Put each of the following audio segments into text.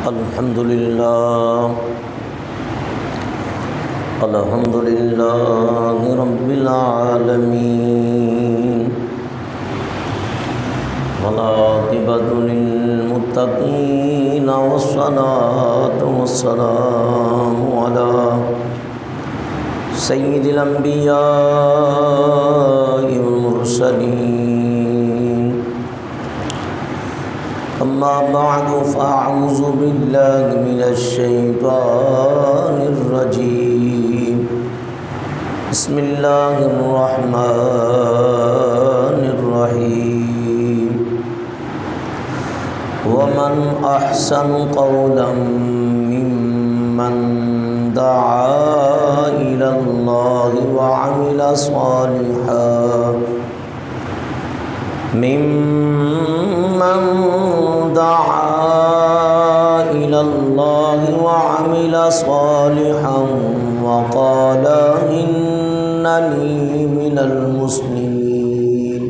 الحمد لله رب العالمين والعاقبة للمتقين والصلاة والسلام على سيد الأنبياء والمرسلين أما بعد فأعوذ بالله من الشيطان الرجيم بسم الله الرحمن الرحيم ومن أحسن قولا ممن دعا إلى الله وعمل صالحا ممن دعا إلى الله وعمل صالحا وقال إنني من المسلمين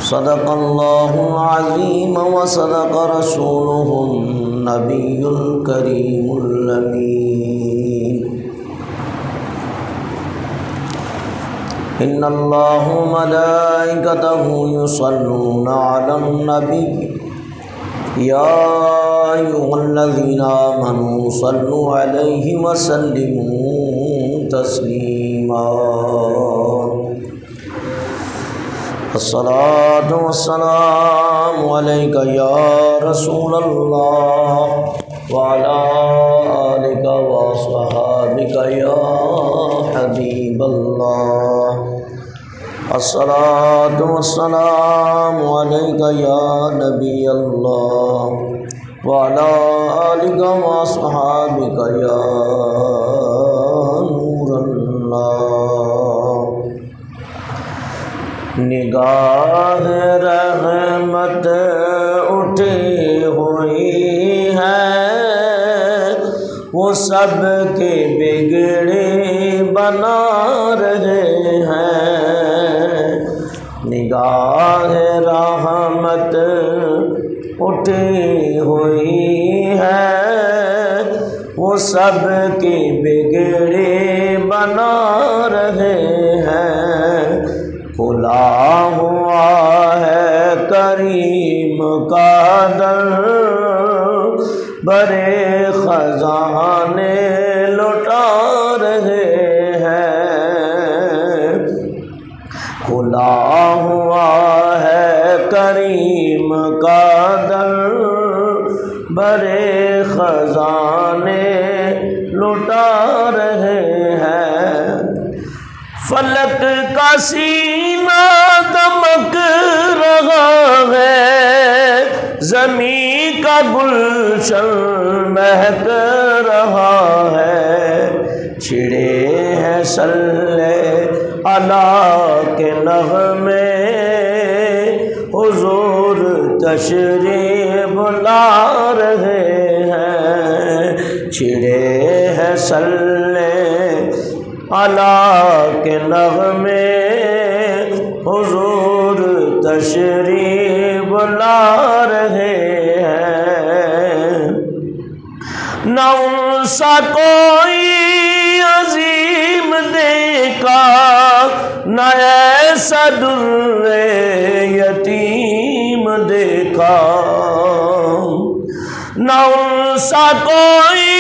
صدق الله العظيم وصدق رسوله النبي الكريم الأمين إن الله وملائكته يصلون على النبي يا أيها الذين آمنوا صلوا عليه وسلموا تسليما الصلاة والسلام عليك يا رسول الله وعلى آلك وصحابك يا حبيب الله الصلاة والسلام عليك يا نبي الله وعلى آلك وصحابك يا نور الله نگاہ رحمت اٹھی ہوئی ہے وہ سب کے بگڑے بنا رہے ہیں نگاہ رحمت اٹھی ہوئی ہے وہ سب کے بگڑے بنا رہے ہیں کھلا ہوا ہے کریم کا در بڑے خزانے لٹا رہے ہیں کھلا ہوا ہے کریم کا در بڑے خزانے لٹا رہے ہیں فلک کا سینہ دمک رہا ہے زمین کا گلشن مہک رہا ہے چھڑے ہیں صلی اللہ کے نغمے حضور تشریف لا رہے ہیں چھڑے ہیں صلی اللہ کے نغمے حضور تشریف لا رہے ہیں نہ ان سا کوئی عظیم دیکھا نہ ایسا در یتیم دیکھا نہ ان سا کوئی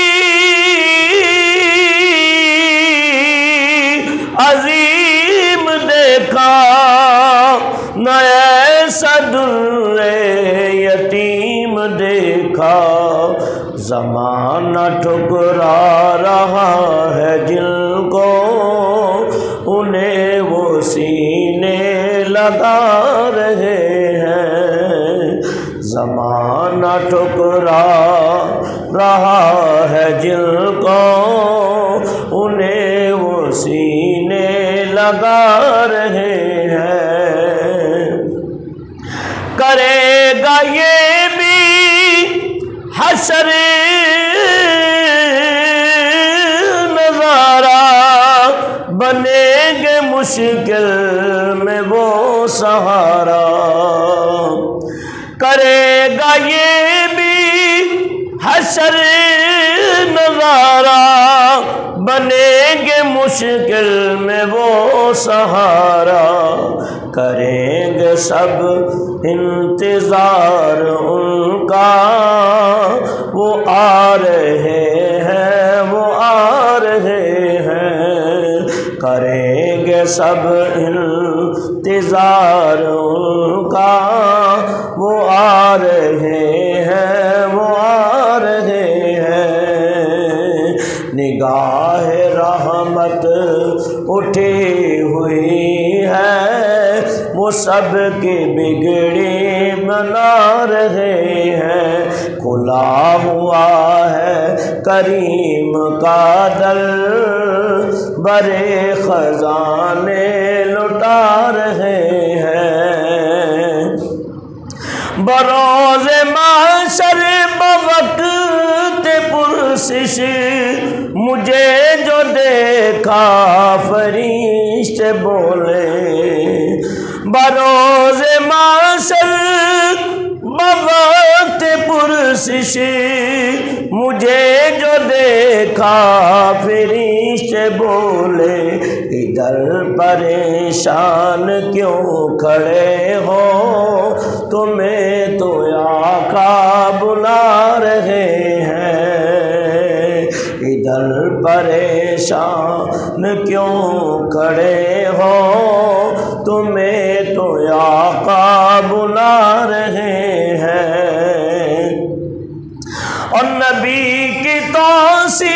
عظیم دیکھا نہ ایسا در یتیم دیکھا زمانہ ٹھکرا رہا ہے جن کو انہیں وہ سینے لگا رہے ہیں زمانہ ٹھکرا رہا ہے جن کو انہیں وہ سینے لگا رہے ہیں کرے گا یہ بھی حشر نظارہ بنے گے مشکل میں وہ سہارا کرے گا یہ بھی حشر نظارہ بنیں گے مشکل میں وہ سہارا، کریں گے سب انتظار ان کا، وہ آ رہے ہیں، وہ آ رہے ہیں، کریں گے سب انتظار ان کا، وہ آ رہے ہیں، وہ آ رہے ہیں۔ نگاہ رحمت اٹھی ہوئی ہے، وہ سب کی بگڑی بنا رہے ہیں، کھلا ہوا ہے کریم کا دل، برے خزانے لٹا رہے ہیں۔ بروز محشر بوقت پرسش مجھے جو دیکھا فرشتے بولے، بروز محشر بوقت پرسش مجھے جو دیکھا فرشتے بولے، ادھر پریشان کیوں کھڑے ہو، تمہیں تو آقا بلا رہے ہیں، ادھر پریشان کیوں کھڑے ہو، تمہیں تو آقا بلا رہے ہیں۔ اور نبی کی توصیف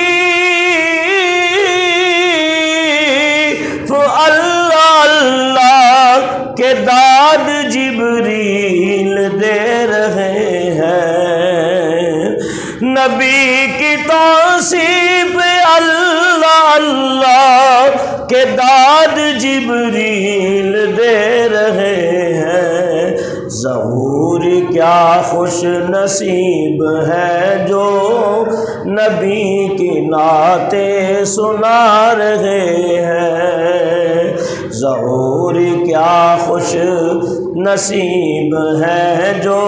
اللہ اللہ کے داد جبریل دے رہے ہیں، نبی کی توصیف اللہ اللہ کے داد جبریل دے رہے ہیں۔ ظہور کیا خوش نصیب ہے جو نبی کی نعتیں سنا رہے ہیں، ظہور کیا خوش نصیب ہے جو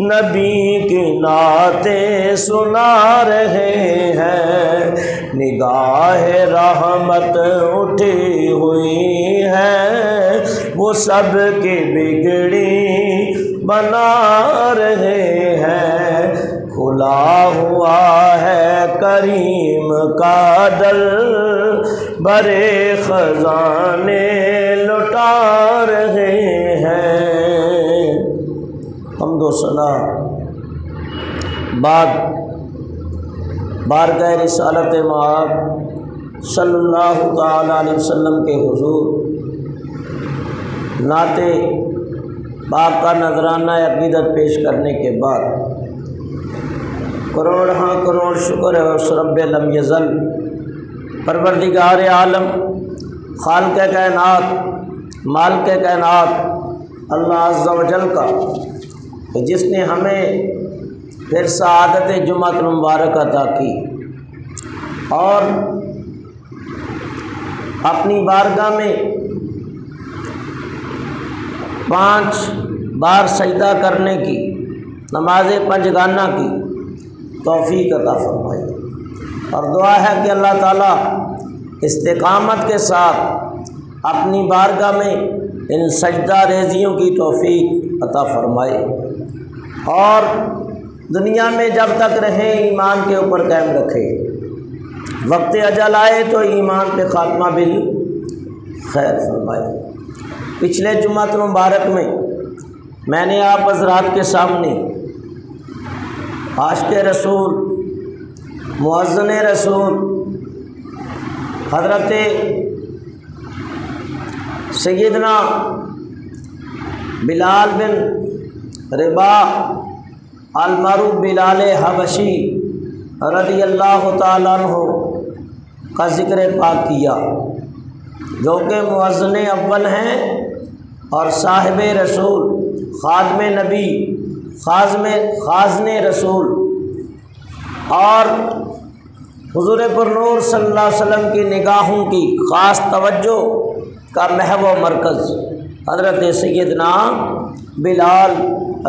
نبی کی نعتیں سنا رہے ہیں۔ نگاہ رحمت اٹھی ہوئی ہے، وہ سب کی بگڑی بنا رہے ہیں، کھلا ہوا ہے کریم کا دل، برے خزانے لٹا رہے ہیں۔ حمد و ثنا بعد بارگاہ رسالت مآب صلی اللہ تعالیٰ علیہ وسلم کے حضور نعت پاک کا نذرانہ عقیدت پیش کرنے کے بعد کروڑ ہاں کروڑ شکر ہے اس رب لم یزل پروردگار عالم خالق کائنات مالک کائنات اللہ عز و جل کا، جس نے ہمیں پھر سعادت جمعۃ المبارک عطا کی اور اپنی بارگاہ میں 5 بار سجدہ کرنے کی، نماز پنجگانہ کی توفیق عطا فرمائی، اور دعا ہے کہ اللہ تعالیٰ استقامت کے ساتھ اپنی بارگاہ میں ان سجدہ ریزیوں کی توفیق عطا فرمائے، اور دنیا میں جب تک رہیں ایمان کے اوپر قائم رکھے، وقت اجل آئے تو ایمان پہ خاتمہ بالخیر فرمائے۔ پچھلے جمعۃ المبارک میں نے آپ حضرات کے سامنے عاشق رسول مؤذن رسول حضرت سیدنا بلال بن رباح المعروف بلال حبشی رضی اللہ تعالیٰ عنہ کا ذکر پاک کیا، جو کہ مؤذن اول ہیں اور صاحب رسول، خادم نبی، خازن رسول، اور حضور پر نور صلی اللہ علیہ وسلم کی نگاہوں کی خاص توجہ کا محو و مرکز حضرت سیدنا بلال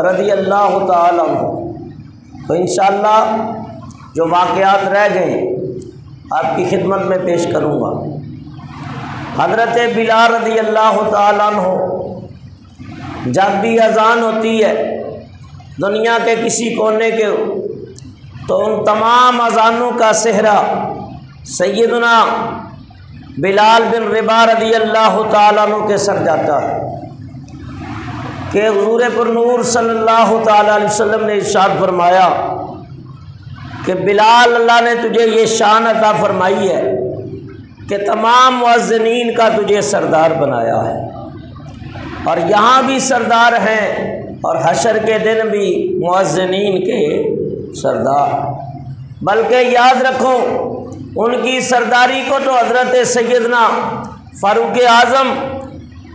رضی اللہ تعالیٰ عنہ۔ تو انشاءاللہ جو واقعات رہ گئے آپ کی خدمت میں پیش کروں گا۔ حضرت بلال رضی اللہ تعالیٰ عنہ جب بھی اذان ہوتی ہے دنیا کے کسی کونے کے، تو ان تمام اذانوں کا صحرا سیدنا بلال بن رباح رضی اللہ تعالیٰ عنہ کے سر جاتا ہے کہ حضور پر نور صلی اللہ تعالیٰ علیہ وسلم نے ارشاد فرمایا کہ بلال، اللہ نے تجھے یہ شان عطا فرمائی ہے کہ تمام مؤذنین کا تجھے سردار بنایا ہے، اور یہاں بھی سردار ہیں اور حشر کے دن بھی مؤذنین کے سردار۔ بلکہ یاد رکھو ان کی سرداری کو تو حضرت سیدنا فاروق اعظم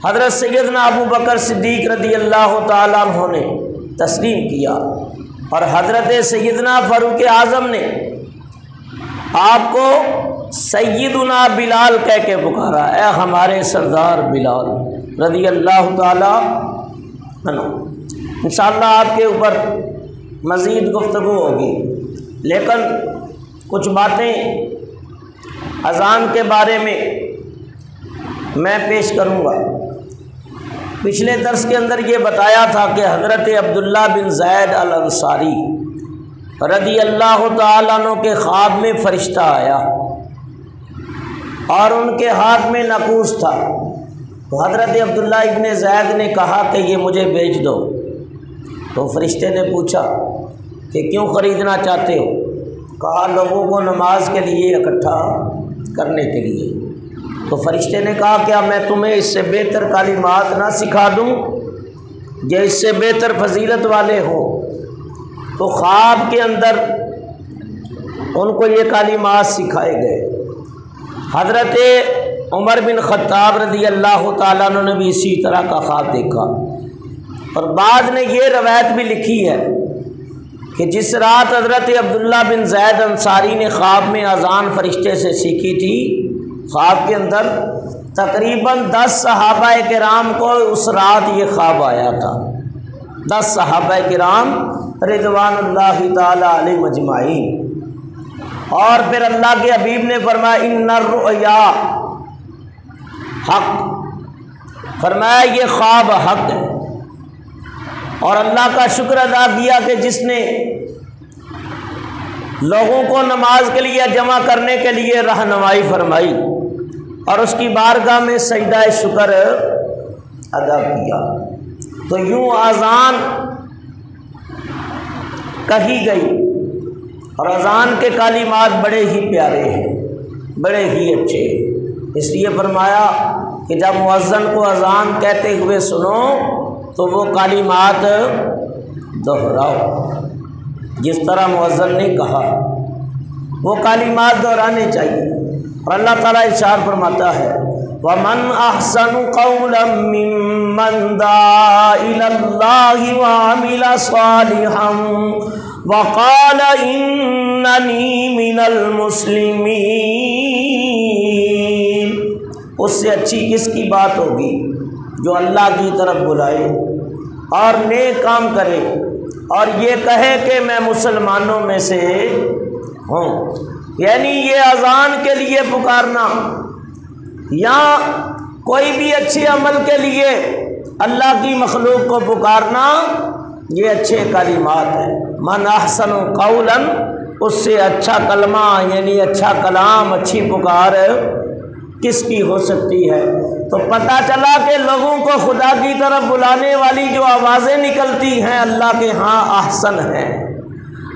حضرت سیدنا ابو بکر صدیق رضی اللہ تعالیٰ عنہ نے تسلیم کیا، اور حضرت سیدنا فاروق اعظم نے آپ کو سیدنا بلال کہہ کے پکارا، اے ہمارے سردار بلال رضی اللہ تعالیٰ عنہ۔ انشاءاللہ آپ کے اوپر مزید گفتگو ہوگی، لیکن کچھ باتیں اذان کے بارے میں پیش کروں گا۔ پچھلے درس کے اندر یہ بتایا تھا کہ حضرت عبداللہ بن زید الانصاری رضی اللہ تعالیٰ عنہ کے خواب میں فرشتہ آیا اور ان کے ہاتھ میں ناقوس تھا، تو حضرت عبداللہ ابن زید نے کہا کہ یہ مجھے بیچ دو۔ تو فرشتے نے پوچھا کہ کیوں خریدنا چاہتے ہو؟ کہا لوگوں کو نماز کے لیے اکٹھا کرنے کے لیے۔ تو فرشتے نے کہا کیا میں تمہیں اس سے بہتر کلمات نہ سکھا دوں جو اس سے بہتر فضیلت والے ہوں؟ تو خواب کے اندر ان کو یہ کلمات سکھائے گئے۔ حضرت عمر بن خطاب رضی اللہ تعالیٰ عنہ نے بھی اسی طرح کا خواب دیکھا، اور بعد نے یہ روایت بھی لکھی ہے کہ جس رات حضرت عبداللہ بن زید انصاری نے خواب میں اذان فرشتے سے سیکھی تھی، خواب کے اندر تقریباً 10 صحابہ کرام کو اس رات یہ خواب آیا تھا، 10 صحابہ کرام رضوان اللہ تعالی علیہ مجمعین۔ اور پھر اللہ کے حبیب نے فرمایا ان الرؤیا حق، فرمایا یہ خواب حق ہے، اور اللہ کا شکر ادا کیا کہ جس نے لوگوں کو نماز کے لیے جمع کرنے کے لیے رہنمائی فرمائی اور اس کی بارگاہ میں سجدہ شکر ادا کیا۔ تو یوں اذان کہی گئی، اور اذان کے کلمات بڑے ہی پیارے ہیں، بڑے ہی اچھے ہیں۔ اس لیے فرمایا کہ جب مؤذن کو اذان کہتے ہوئے سنو تو وہ کلمات دہراؤ، جس طرح مؤذن نے کہا وہ کلمات دہرانے چاہیے۔ اور اللہ تعالیٰ ارشاد فرماتا ہے وَمَنْ أَحْسَنُ قَوْلًا مِّمَّنْ دَعَا إِلَى اللَّهِ وَعَمِلَ صَالِحًا وَقَالَ إِنَّنِي مِنَ الْمُسْلِمِينَ۔ اس سے اچھی کس کی بات ہوگی جو اللہ کی طرف بلائے اور نیک کام کرے اور یہ کہے کہ میں مسلمانوں میں سے ہوں۔ یعنی یہ اذان کے لیے پکارنا یا کوئی بھی اچھے عمل کے لیے اللہ کی مخلوق کو پکارنا، یہ اچھے کلمات ہیں۔ من احسن قولا، اس سے اچھا کلمہ یعنی اچھا کلام، اچھی پکار کس کی ہو سکتی ہے؟ تو پتہ چلا کہ لوگوں کو خدا کی طرف بلانے والی جو آوازیں نکلتی ہیں اللہ کے ہاں احسن ہیں،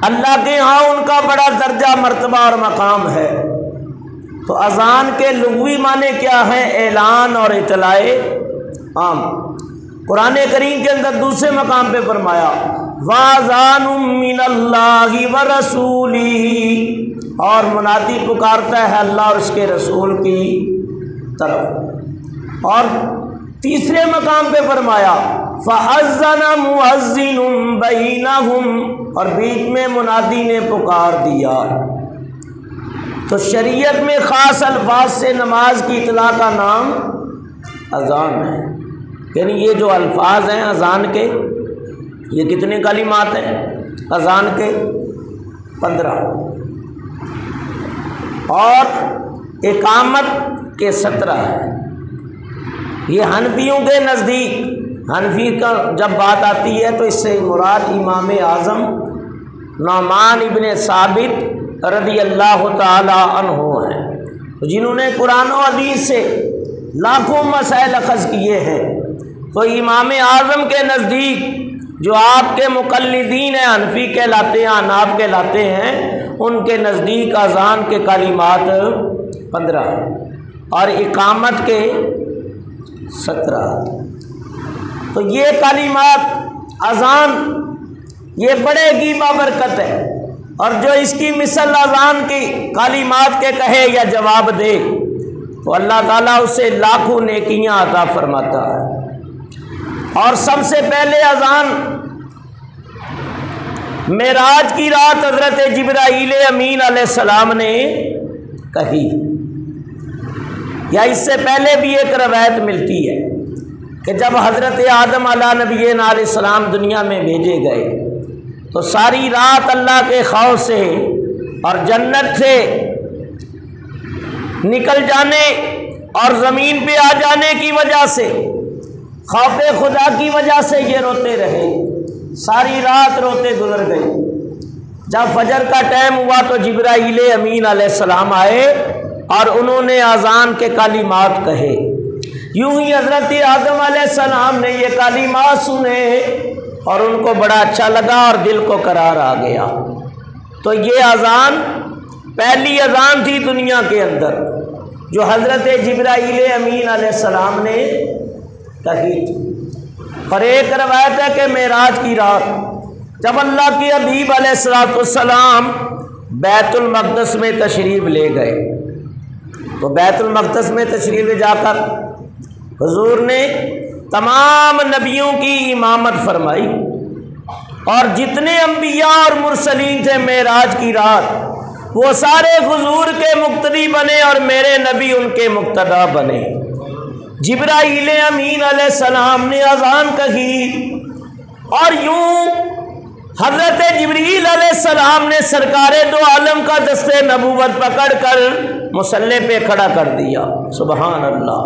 اللہ کے ہاں ان کا بڑا درجہ مرتبہ اور مقام ہے۔ تو اذان کے لغوی معنی کیا ہیں؟ اعلان اور اطلاع عام۔ قرآن کریم کے اندر دوسرے مقام پہ فرمایا وَأَذَانٌ مِّنَ اللَّهِ وَرَسُولِهِ، اور منادی پکارتا ہے اللہ اور اس کے رسول کی طرف۔ اور تیسرے مقام پہ فرمایا فَأَذَّنَ مُؤَذِّنٌ بَيْنَهُمْ، اور بیچ میں منادی نے پکار دیا۔ تو شریعت میں خاص الفاظ سے نماز کی اطلاع کا نام اذان ہے۔ یعنی یہ جو الفاظ ہیں اذان کے، یہ کتنے کلمات ہیں اذان کے؟ 15 اور اقامت کے 17 ہے۔ یہ حنفیوں کے نزدیک، حنفی کا جب بات آتی ہے تو اس سے مراد امام اعظم نعمان ابن ثابت رضی اللہ تعالی عنہ ہیں، جنہوں نے قرآن و حدیث سے لاکھوں مسائل اخذ کیے ہیں۔ تو امام اعظم کے نزدیک جو آپ کے مقلدین ہیں، حنفی کہلاتے ہیں، حناف کہلاتے ہیں، ان کے نزدیک اذان کے کلمات 15 اور اقامت کے 17۔ تو یہ کلمات اذان یہ بڑے گی بابرکت ہے، اور جو اس کی مثل اذان کی کلمات کے کہے یا جواب دے تو اللہ تعالیٰ اسے لاکھوں نیکیاں عطا فرماتا ہے۔ اور سب سے پہلے اذان معراج کی رات حضرت جبرائیل امین علیہ السلام نے کہی، یا اس سے پہلے بھی ایک روایت ملتی ہے کہ جب حضرت آدم علیہ نبینا علیہ السلام دنیا میں بھیجے گئے تو ساری رات اللہ کے خوف سے اور جنت سے نکل جانے اور زمین پہ آ جانے کی وجہ سے، خوف خدا کی وجہ سے یہ روتے رہے، ساری رات روتے گزر گئے۔ جب فجر کا ٹائم ہوا تو جبرائیل امین علیہ السلام آئے اور انہوں نے اذان کے کلمات کہے۔ یوں ہی حضرت آدم علیہ السلام نے یہ کلمات سنے اور ان کو بڑا اچھا لگا اور دل کو قرار آ گیا۔ تو یہ اذان پہلی اذان تھی دنیا کے اندر جو حضرت جبرائیل امین علیہ السلام نے کہی تھی۔ اور ایک روایت ہے کہ معراج کی رات جب اللہ کے حبیب علیہ السلام بیت المقدس میں تشریف لے گئے تو بیت المقدس میں تشریف لے جا کر حضور نے تمام نبیوں کی امامت فرمائی، اور جتنے انبیاء اور مرسلین تھے معراج کی رات وہ سارے حضور کے مقتدی بنے اور میرے نبی ان کے مقتدا بنے۔ جبرائیل امین علیہ السلام نے اذان کہی اور یوں حضرت جبریل علیہ السلام نے سرکار دو عالم کا دست نبوت پکڑ کر مصلی پہ کھڑا کر دیا۔ سبحان اللہ۔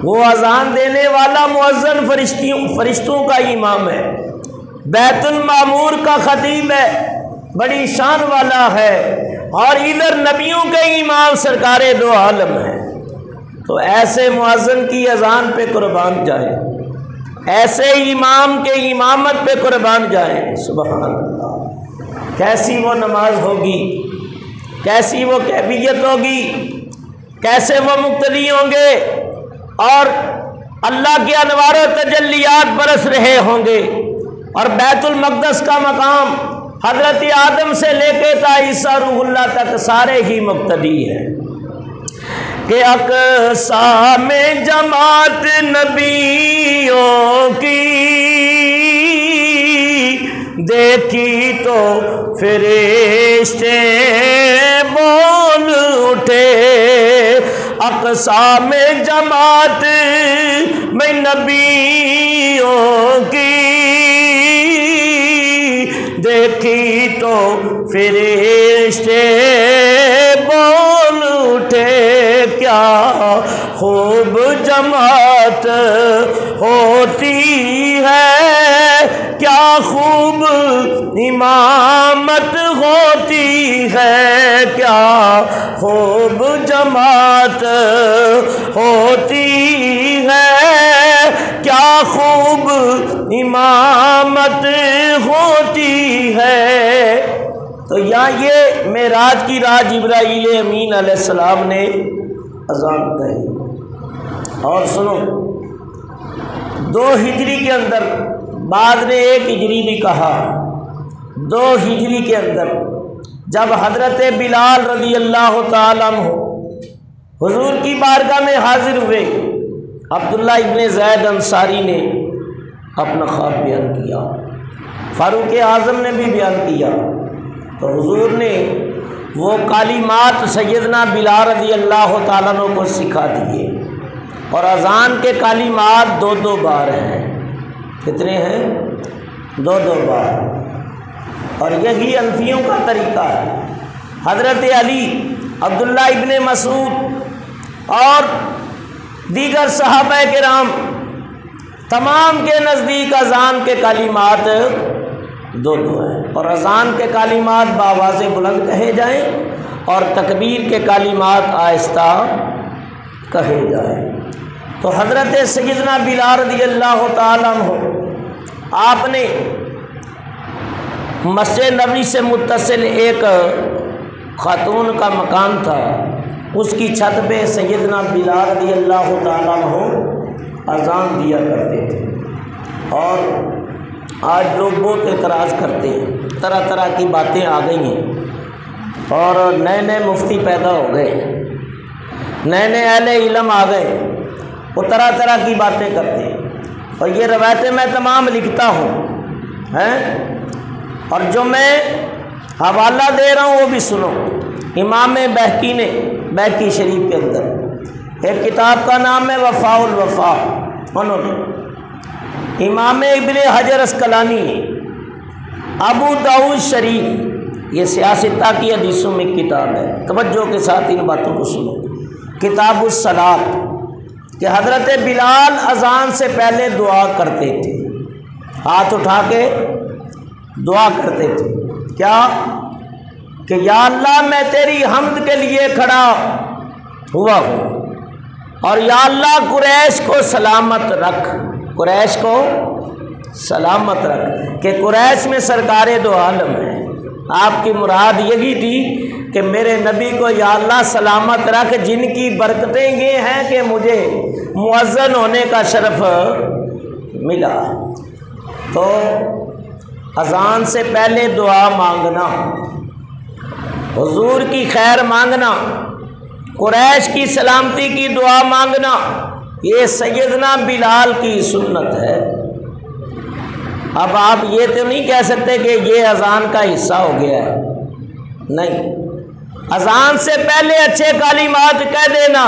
وہ اذان دینے والا مؤذن فرشتوں کا امام ہے، بیت المعمور کا خطیب ہے، بڑی شان والا ہے، اور ادھر نبیوں کے امام سرکار دو عالم ہیں۔ تو ایسے مؤذن کی اذان پہ قربان جائیں، ایسے امام کے امامت پہ قربان جائیں۔ سبحان اللہ، کیسی وہ نماز ہوگی، کیسی وہ کیفیت ہوگی، کیسے وہ مقتدی ہوں گے، اور اللہ کے انوار و تجلیات برس رہے ہوں گے، اور بیت المقدس کا مقام حضرت آدم سے لے کے تا عیسیٰ روح اللہ تک سارے ہی مقتدی ہیں کہ اقصا میں جماعت نبیوں کی دیکھی تو فرشتے بول اٹھے، اقصا میں جماعت میں نبیوں کی دیکھی تو فرشتے بول اٹھے، کیا خوب جماعت ہوتی ہے، کیا خوب امامت ہوتی ہے، کیا خوب جماعت ہوتی ہے، کیا خوب امامت ہوتی ہے۔ تو یہاں یہ معراج کی رات جبرائیل امین علیہ السلام نے اذان کہی۔ اور سنو، 2 ہجری کے اندر، بعد نے 1 ہجری بھی کہا، 2 ہجری کے اندر جب حضرت بلال رضی اللہ تعالیٰ عنہ حضور کی بارگاہ میں حاضر ہوئے، عبداللہ ابن زید انصاری نے اپنا خواب بیان کیا، فاروق اعظم نے بھی بیان کیا، تو حضور نے وہ کلمات سیدنا بلال رضی اللہ تعالیٰ عنہ کو سکھا دیے، اور اذان کے کلمات 2 بار ہیں۔ کتنے ہیں؟ 2 بار۔ اور یہی انفیوں کا طریقہ ہے۔ حضرت علی، عبداللہ ابن مسعود اور دیگر صحابہ کرام تمام کے نزدیک اذان کے کلمات دو ہیں، اور اذان کے کلمات بآواز بلند کہے جائیں اور تکبیر کے کلمات آہستہ کہے جائیں۔ تو حضرت سیدنا بلال رضی اللہ تعالیٰ عنہ آپ نے مسجد نبوی سے متصل ایک خاتون کا مکان تھا، اس کی چھت پہ سیدنا بلال رضی اللہ تعالیٰ عنہ اذان دیا کرتے تھے۔ اور آج لوگ بہت اعتراض کرتے ہیں، طرح طرح کی باتیں آ گئی ہیں اور نئے نئے مفتی پیدا ہو گئے، نئے نئے اہل علم آ گئے، وہ طرح طرح کی باتیں کرتے ہیں، اور یہ روایتیں میں تمام لکھتا ہوں اور جو میں حوالہ دے رہا ہوں وہ بھی سنو۔ امام بہقی نے بہقی شریف کے اندر ایک کتاب کا نام ہے وفاء الوفا، انہوں نے امام ابن حجر اسقلانی نے ابو داؤد شریف، یہ سیاستہ کی حدیثوں میں کتاب ہے، توجہ کے ساتھ ان باتوں کو سنو۔ کتاب الصلاۃ کہ حضرت بلال اذان سے پہلے دعا کرتے تھے، ہاتھ اٹھا کے دعا کرتے تھے، کیا کہ یا اللہ میں تیری حمد کے لیے کھڑا ہوا ہوں، اور یا اللہ قریش کو سلامت رکھ، قریش کو سلامت رکھ، کہ قریش میں سرکار دو عالم ہے۔ آپ کی مراد یہی تھی کہ میرے نبی کو یا اللہ سلامت رکھ، جن کی برکتیں یہ ہیں کہ مجھے مؤذن ہونے کا شرف ملا۔ تو اذان سے پہلے دعا مانگنا، حضور کی خیر مانگنا، قریش کی سلامتی کی دعا مانگنا، یہ سیدنا بلال کی سنت ہے۔ اب آپ یہ تو نہیں کہہ سکتے کہ یہ اذان کا حصہ ہو گیا ہے، نہیں، اذان سے پہلے اچھے کلمات کہہ دینا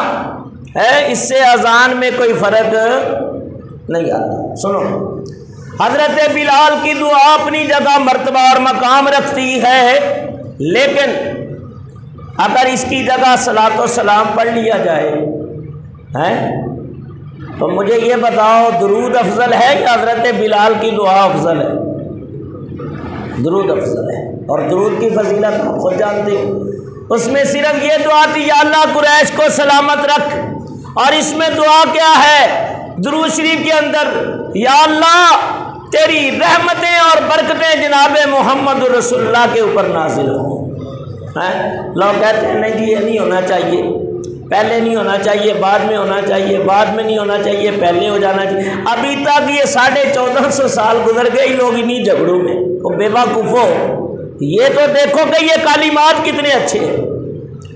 ہے، اس سے اذان میں کوئی فرق نہیں آتا۔ سنو، حضرت بلال کی دعا اپنی جگہ مرتبہ اور مقام رکھتی ہے، لیکن اگر اس کی جگہ صلاۃ و سلام پڑھ لیا جائے تو مجھے یہ بتاؤ درود افضل ہے یا حضرت بلال کی دعا افضل ہے؟ درود افضل ہے، اور درود کی فضیلت آپ خود جانتے ہیں، اس میں صرف یہ دعا تھی یا اللہ قریش کو سلامت رکھ، اور اس میں دعا کیا ہے درود شریف کے اندر؟ یا اللہ تیری رحمتیں اور برکتیں جناب محمد رسول اللہ کے اوپر نازل ہوں۔ لوگ کہتے ہیں نہیں جی یہ نہیں ہونا چاہیے، پہلے نہیں ہونا چاہیے، بعد میں ہونا چاہیے، بعد میں نہیں ہونا چاہیے، پہلے ہو جانا چاہیے۔ ابھی تک یہ 1450 سال گزر گئے لوگ انہی جھگڑوں میں، وہ بے وقوفو، یہ تو دیکھو کہ یہ کلمات کتنے اچھے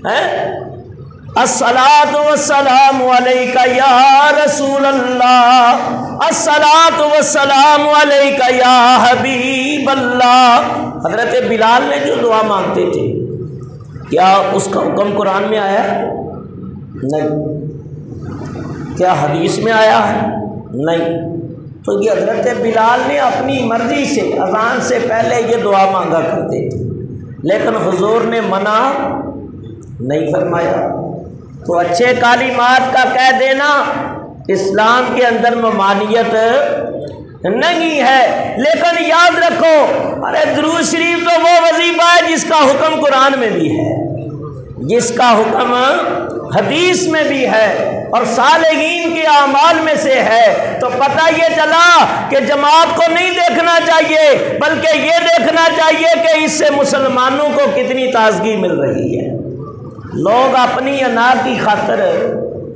ہیں۔ الصلاۃ والسلام علیک یا رسول اللہ، الصلاۃ والسلام علیک یا حبیب اللہ۔ حضرت بلال نے جو دعا مانگتے تھے، کیا اس کا حکم قرآن میں آیا ہے؟ نہیں۔ کیا حدیث میں آیا ہے؟ نہیں۔ تو یہ حضرت بلال نے اپنی مرضی سے اذان سے پہلے یہ دعا مانگا کرتے تھے، لیکن حضور نے منع نہیں فرمایا۔ تو اچھے کلمات کا کہہ دینا اسلام کے اندر ممانعت نہیں ہے، لیکن یاد رکھو ارے درود شریف تو وہ وظیفہ ہے جس کا حکم قرآن میں بھی ہے، جس کا حکم حدیث میں بھی ہے اور صالحین کے اعمال میں سے ہے۔ تو پتہ یہ چلا کہ جماعت کو نہیں دیکھنا چاہیے، بلکہ یہ دیکھنا چاہیے کہ اس سے مسلمانوں کو کتنی تازگی مل رہی ہے۔ لوگ اپنی انا کی خاطر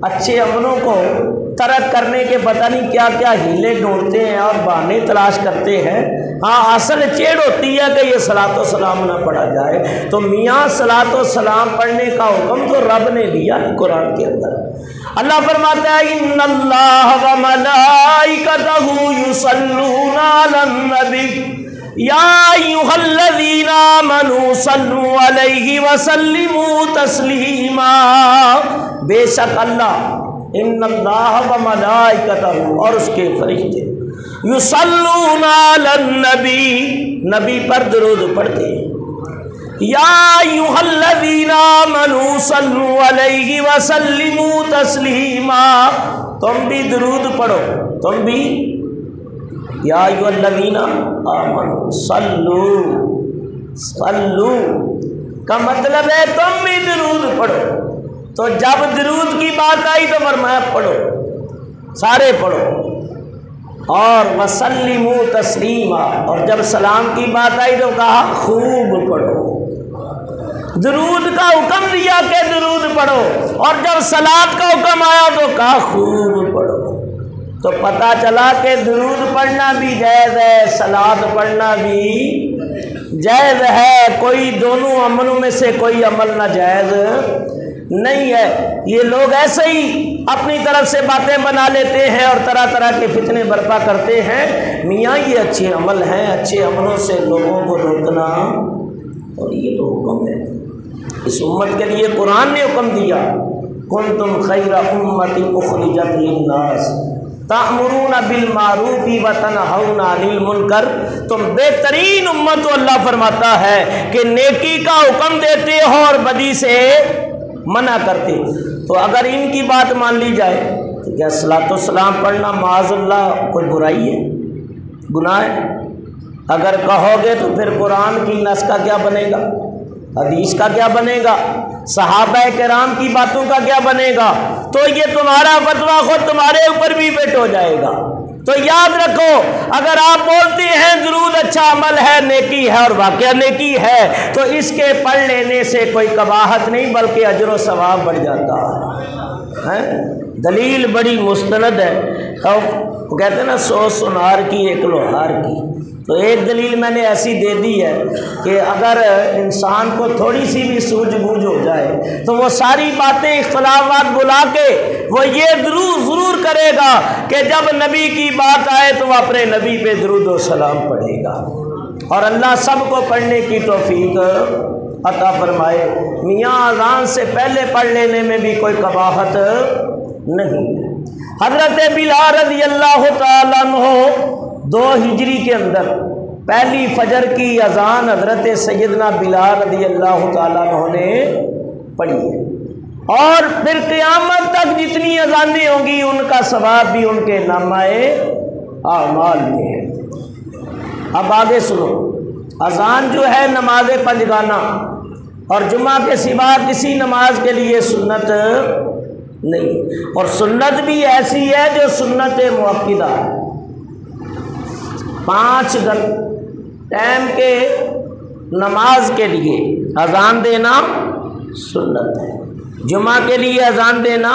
اچھے عملوں کو ترک کرنے کے پتہ نہیں کیا کیا ہیلے ڈھونڈتے ہیں اور بہانے تلاش کرتے ہیں۔ ہاں اصل چیڑ ہوتی ہے کہ یہ صلاۃ و سلام نہ پڑھا جائے، تو میاں صلاۃ و سلام پڑھنے کا حکم تو رب نے دیا ہے قرآن کے اندر۔ اللہ فرماتا ہے ان اللہ و ملائکتہ یصلون علی النبی یا ایھا الذین آمنوا صلوا علیہ وسلموا تسلیما۔ بے شک اللہ، ان اللہ و ملائکتہ، اور اس کے فرشتے، یصلون علی النبی، نبی پر درود پڑھتے ہیں۔ یا ایھا الذین آمنوا صلوا علیہ وسلموا تسلیما، تم بھی درود پڑھو، تم بھی یا ایھا الذین آمنوا صلو کا مطلب ہے تم بھی درود پڑھو۔ تو جب درود کی بات آئی تو فرمایا پڑھو، سارے پڑھو، اور وسلموا تسلیما، اور جب سلام کی بات آئی تو کہا خوب پڑھو۔ درود کا حکم دیا کہ درود پڑھو، اور جب صلات کا حکم آیا تو کہا خوب پڑھو۔ تو پتہ چلا کہ درود پڑھنا بھی جائز ہے، صلات پڑھنا بھی جائز ہے، کوئی دونوں عملوں میں سے کوئی عمل ناجائز نہیں ہے۔ یہ لوگ ایسے ہی اپنی طرف سے باتیں بنا لیتے ہیں اور طرح طرح کے فتنے برپا کرتے ہیں۔ میاں یہ اچھے عمل ہیں، اچھے عملوں سے لوگوں کو روکنا، اور یہ تو حکم ہے اس امت کے لیے۔ قرآن نے حکم دیا کنتم خیر امت اخرجت للناس تأمرون بالمعروف وتنہون عن المنکر، تم بہترین امت ہو، اللہ فرماتا ہے کہ نیکی کا حکم دیتے ہو اور بدی سے منع کرتے۔ تو اگر ان کی بات مان لی جائے تو کیا صلاۃ و سلام پڑھنا معاذ اللہ کوئی برائی ہے، گناہ ہے؟ اگر کہو گے تو پھر قرآن کی نص کا کیا بنے گا، حدیث کا کیا بنے گا، صحابہ کرام کی باتوں کا کیا بنے گا؟ تو یہ تمہارا فتویٰ خود تمہارے اوپر بھی فٹ ہو جائے گا۔ تو یاد رکھو، اگر آپ بولتے ہیں درود اچھا عمل ہے، نیکی ہے، اور واقعہ نیکی ہے، تو اس کے پڑھ لینے سے کوئی قباحت نہیں بلکہ اجر و ثواب بڑھ جاتا ہے۔ دلیل بڑی مستند ہے، وہ کہتے ہیں نا 100 سونار کی 1 لوہار کی۔ تو ایک دلیل میں نے ایسی دے دی ہے کہ اگر انسان کو تھوڑی سی بھی سوجھ بوجھ ہو جائے تو وہ ساری باتیں اختلافات بلا کے وہ یہ ضرور کرے گا کہ جب نبی کی بات آئے تو وہ اپنے نبی پہ درود و سلام پڑھے گا، اور اللہ سب کو پڑھنے کی توفیق عطا فرمائے۔ میاں اذان سے پہلے پڑھ لینے میں بھی کوئی قباحت نہیں۔ حضرت بلال رضی اللہ تعالیٰ عنہ 2 ہجری کے اندر پہلی فجر کی اذان حضرت سیدنا بلال رضی اللہ تعالیٰ عنہ نے پڑھی ہے، اور پھر قیامت تک جتنی اذانیں ہوں گی ان کا ثواب بھی ان کے نامہ اعمال میں ہے۔ اب آگے سنو، اذان جو ہے نماز پنجگانہ اور جمعہ کے سوا کسی نماز کے لیے سنت نہیں، اور سنت بھی ایسی ہے جو سنت مؤکدہ ہے۔ 5 ٹائم کے نماز کے لیے اذان دینا سنت ہے، جمعہ کے لیے اذان دینا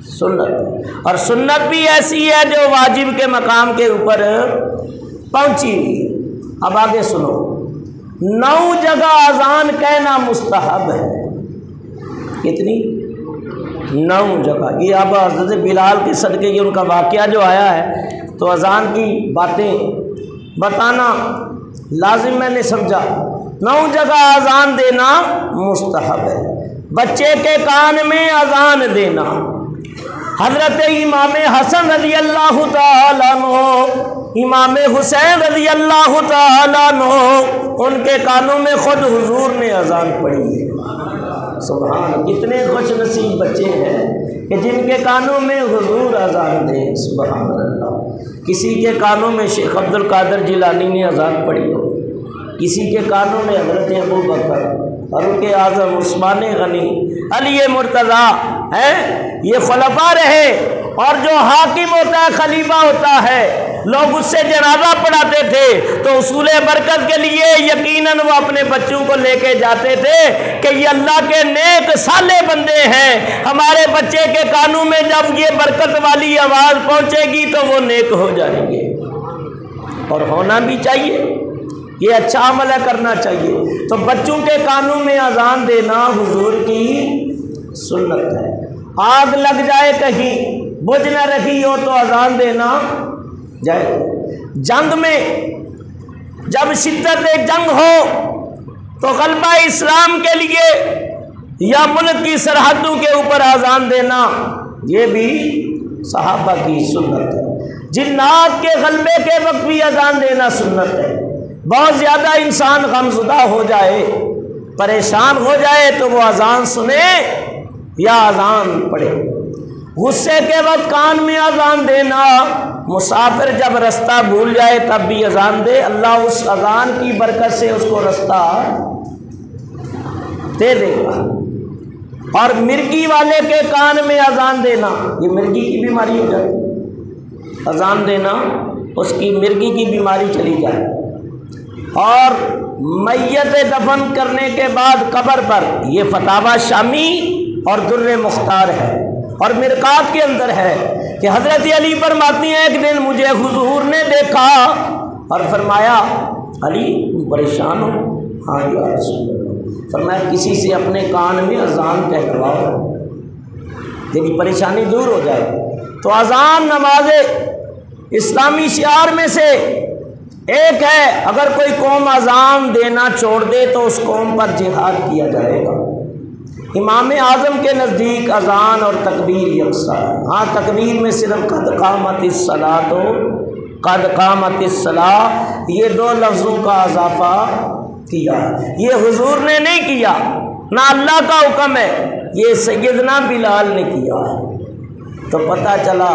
سنت ہے، اور سنت بھی ایسی ہے جو واجب کے مقام کے اوپر پہنچی ہوئی۔ اب آگے سنو، 9 جگہ اذان کہنا مستحب ہے۔ کتنی؟ 9 جگہ۔ یہ اب حضرت بلال کے صدقے یہ ان کا واقعہ جو آیا ہے تو اذان کی باتیں بتانا لازم میں نے سمجھا۔ 9 جگہ اذان دینا مستحب ہے۔ بچے کے کان میں اذان دینا، حضرت امام حسن رضی اللہ تعالیٰ عنہ، امام حسین رضی اللہ تعالیٰ عنہ، ان کے کانوں میں خود حضور نے اذان پڑھی ہے۔ سبحان، کتنے خوش نصیب بچے ہیں کہ جن کے کانوں میں حضور اذان دے۔ سبحان اللہ۔ کسی کے کانوں میں شیخ عبد القادر جیلانی نے اذان پڑھی ہو، کسی کے کانوں میں حضرت ابو بکر، فاروق اعظم، عثمان غنی، علی مرتضیٰ ہیں، یہ خلفاء رہے۔ اور جو حاکم ہوتا ہے، خلیفہ ہوتا ہے، لوگ اس سے جنازہ پڑھاتے تھے تو اصول برکت کے لیے یقیناً وہ اپنے بچوں کو لے کے جاتے تھے کہ یہ اللہ کے نیک صالح بندے ہیں، ہمارے بچے کے کانوں میں جب یہ برکت والی آواز پہنچے گی تو وہ نیک ہو جائیں گے، اور ہونا بھی چاہیے، یہ اچھا عمل کرنا چاہیے۔ تو بچوں کے کانوں میں اذان دینا حضور کی سنت ہے۔ آگ لگ جائے کہیں بجھ نہ رہی ہو تو اذان دینا جائے۔ جنگ میں جب شدت جنگ ہو تو غلبہ اسلام کے لیے یا ملک کی سرحدوں کے اوپر اذان دینا یہ بھی صحابہ کی سنت ہے۔ جنات کے غلبے کے وقت بھی اذان دینا سنت ہے۔ بہت زیادہ انسان غمزدہ ہو جائے، پریشان ہو جائے تو وہ اذان سنے یا اذان پڑھے۔ غصے کے وقت کان میں اذان دینا، مسافر جب رستہ بھول جائے تب بھی اذان دے، اللہ اس اذان کی برکت سے اس کو رستہ دے دے گا۔ اور مرگی والے کے کان میں اذان دینا، یہ مرگی کی بیماری ہو جاتی، اذان دینا اس کی مرگی کی بیماری چلی جائے۔ اور میت دفن کرنے کے بعد قبر پر، یہ فتاوی شامی اور در مختار ہے اور مرقات کے اندر ہے کہ حضرت علی فرماتی ہیں ایک دن مجھے حضور نے دیکھا اور فرمایا علی تم پریشان ہو؟ ہاں یا رسول اللہ۔ فرمایا کسی سے اپنے کان میں اذان کہلواؤ تیری پریشانی دور ہو جائے۔ تو اذان نماز اسلامی شعار میں سے ایک ہے، اگر کوئی قوم اذان دینا چھوڑ دے تو اس قوم پر جہاد کیا جائے گا۔ امام اعظم کے نزدیک اذان اور تکبیر یکساں ہے۔ ہاں تکبیر میں صرف قد قامت الصلاۃ قد قامت الصلاۃ یہ دو لفظوں کا اضافہ کیا، یہ حضور نے نہیں کیا، نہ اللہ کا حکم ہے، یہ سیدنا بلال نے کیا۔ تو پتہ چلا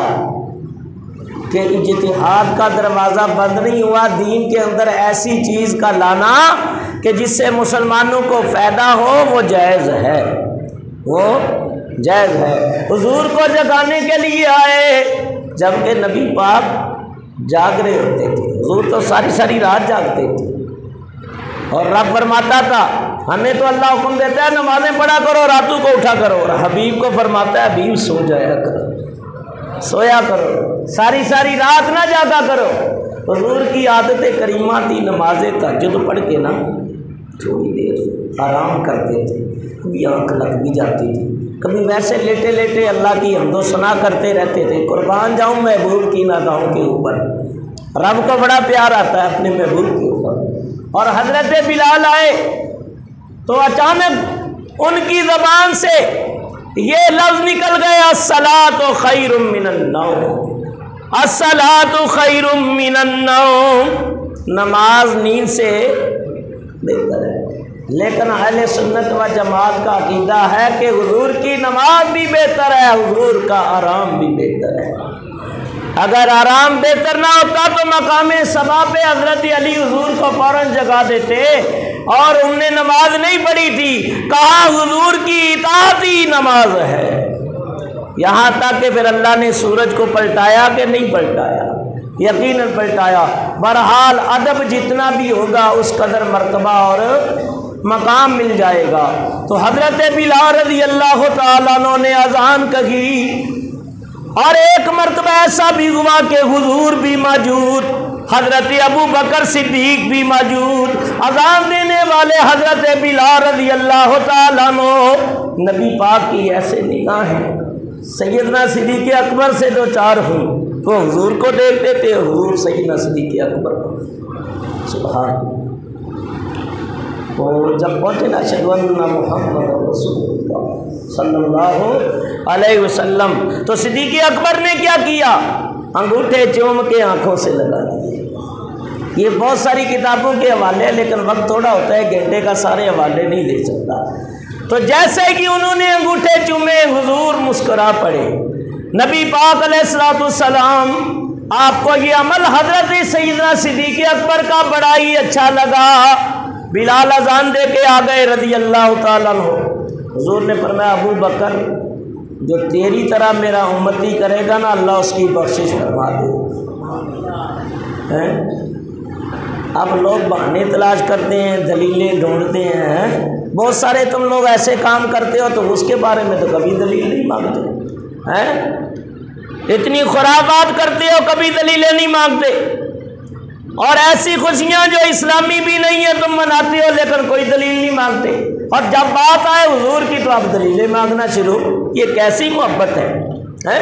کہ اجتہاد کا دروازہ بند نہیں ہوا، دین کے اندر ایسی چیز کا لانا کہ جس سے مسلمانوں کو فائدہ ہو وہ جائز ہے، وہ جائز ہے۔ حضور کو جگانے کے لیے آئے جبکہ نبی پاک جاگ رہے ہوتے تھے، حضور تو ساری ساری رات جاگتے تھے اور رب فرماتا تھا ہمیں تو اللہ حکم دیتا ہے نمازیں پڑھا کرو، راتوں کو اٹھا کرو، اور حبیب کو فرماتا ہے حبیب سو جایا کرو، سویا کرو، ساری ساری رات نہ جاگا کرو۔ حضور کی عادت کریمہ تھی نماز تہجد پڑھ کے نا تھوڑی دیر آرام کرتے تھے، کبھی آنکھ لگ بھی جاتی تھی، کبھی ویسے لیٹے لیٹے اللہ کی حمد و ثنا کرتے رہتے تھے۔ قربان جاؤں محبوب کی نگاہوں کے اوپر، رب کو بڑا پیار آتا ہے اپنے محبوب کے اوپر۔ اور حضرت بلال آئے تو اچانک ان کی زبان سے یہ لفظ نکل گئے الصلاۃ خیر من النوم، الصلاۃ خیر من النوم، نماز نیند سے بہتر ہے۔ لیکن اہل سنت و جماعت کا عقیدہ ہے کہ حضور کی نماز بھی بہتر ہے، حضور کا آرام بھی بہتر ہے۔ اگر آرام بہتر نہ ہوتا تو مقام صبا پہ حضرت علی حضور کو فوراً جگا دیتے، اور انہوں نے نماز نہیں پڑھی تھی، کہا حضور کی اطاعت ہی نماز ہے۔ یہاں تک کہ پھر اللہ نے سورج کو پلٹایا کہ نہیں پلٹایا، یقیناً پلٹایا۔ بہرحال ادب جتنا بھی ہوگا اس قدر مرتبہ اور مقام مل جائے گا۔ تو حضرت بلال رضی اللہ تعالیٰ عنہ نے اذان کہی، اور ایک مرتبہ ایسا بھی ہوا کہ حضور بھی موجود، حضرت ابو بکر صدیق بھی موجود، اذان دینے والے حضرت بلال رضی اللہ تعالیٰ عنہ، نبی پاک کی ایسے نگاہیں سیدنا صدیق اکبر سے دو چار ہوئی، وہ حضور کو دیکھتے تھے، حضور سیدنا صدیق اکبر کو۔ سبحان اللہ۔ تو جب پہنچے نا اشہد ان محمد رسول اللہ صلی اللہ علیہ وسلم، تو صدیق اکبر نے کیا کیا؟ انگوٹھے چوم کے آنکھوں سے لگا دیے۔ یہ بہت ساری کتابوں کے حوالے ہیں لیکن وقت تھوڑا ہوتا ہے، گھنٹے کا سارے حوالے نہیں دے سکتا۔ تو جیسے کہ انہوں نے انگوٹھے چومے، حضور مسکرا پڑے۔ نبی پاک علیہ الصلوۃ والسلام آپ کو یہ عمل حضرت سیدنا صدیق اکبر کا بڑا ہی اچھا لگا۔ بلال اذان دے کے آ گئے رضی اللہ تعالیٰ عنہ۔ حضور نے فرمایا ابو بکر جو تیری طرح میرا امتی کرے گا نا اللہ اس کی بخشش فرما دے۔ اب لوگ بہانے تلاش کرتے ہیں، دلیلیں ڈھونڈتے ہیں، بہت سارے تم لوگ ایسے کام کرتے ہو تو اس کے بارے میں تو کبھی دلیل نہیں مانگتے ہیں، اتنی خرافات کرتے ہو کبھی دلیلیں نہیں مانگتے، اور ایسی خوشیاں جو اسلامی بھی نہیں ہیں تم مناتے ہو لیکن کوئی دلیل نہیں مانگتے، اور جب بات آئے حضور کی تو آپ دلیلیں مانگنا شروع۔ یہ کیسی محبت ہے؟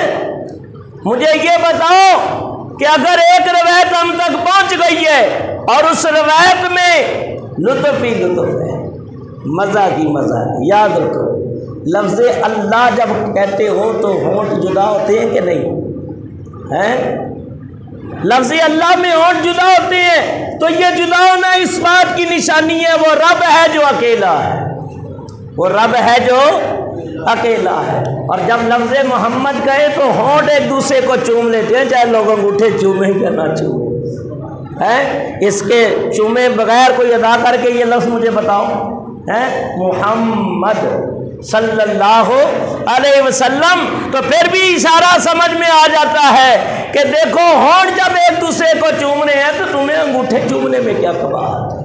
مجھے یہ بتاؤ کہ اگر ایک روایت ہم تک پہنچ گئی ہے اور اس روایت میں لطف ہی لطف ہے، مزہ کی مزہ ہے، یاد رکھو لفظ اللہ جب کہتے ہو تو ہونٹ جدا ہوتے ہیں کہ نہیں ہیں؟ لفظ اللہ میں ہونٹ جدا ہوتے ہیں تو یہ جدا ہونا اس بات کی نشانی ہے وہ رب ہے جو اکیلا ہے، وہ رب ہے جو اکیلا ہے۔ اور جب لفظ محمد کہے تو ہونٹ ایک دوسرے کو چوم لیتے ہیں، چاہے لوگ انگوٹھے چومیں یا نہ چومیں، اس کے چومے بغیر کوئی ادا کر کے یہ لفظ مجھے بتاؤ، محمد صلی اللہ علیہ وسلم، تو پھر بھی اشارہ سمجھ میں آ جاتا ہے کہ دیکھو ہونٹ جب ایک دوسرے کو چومنے ہیں تو تمہیں انگوٹھے چومنے میں کیا کباہت ہے؟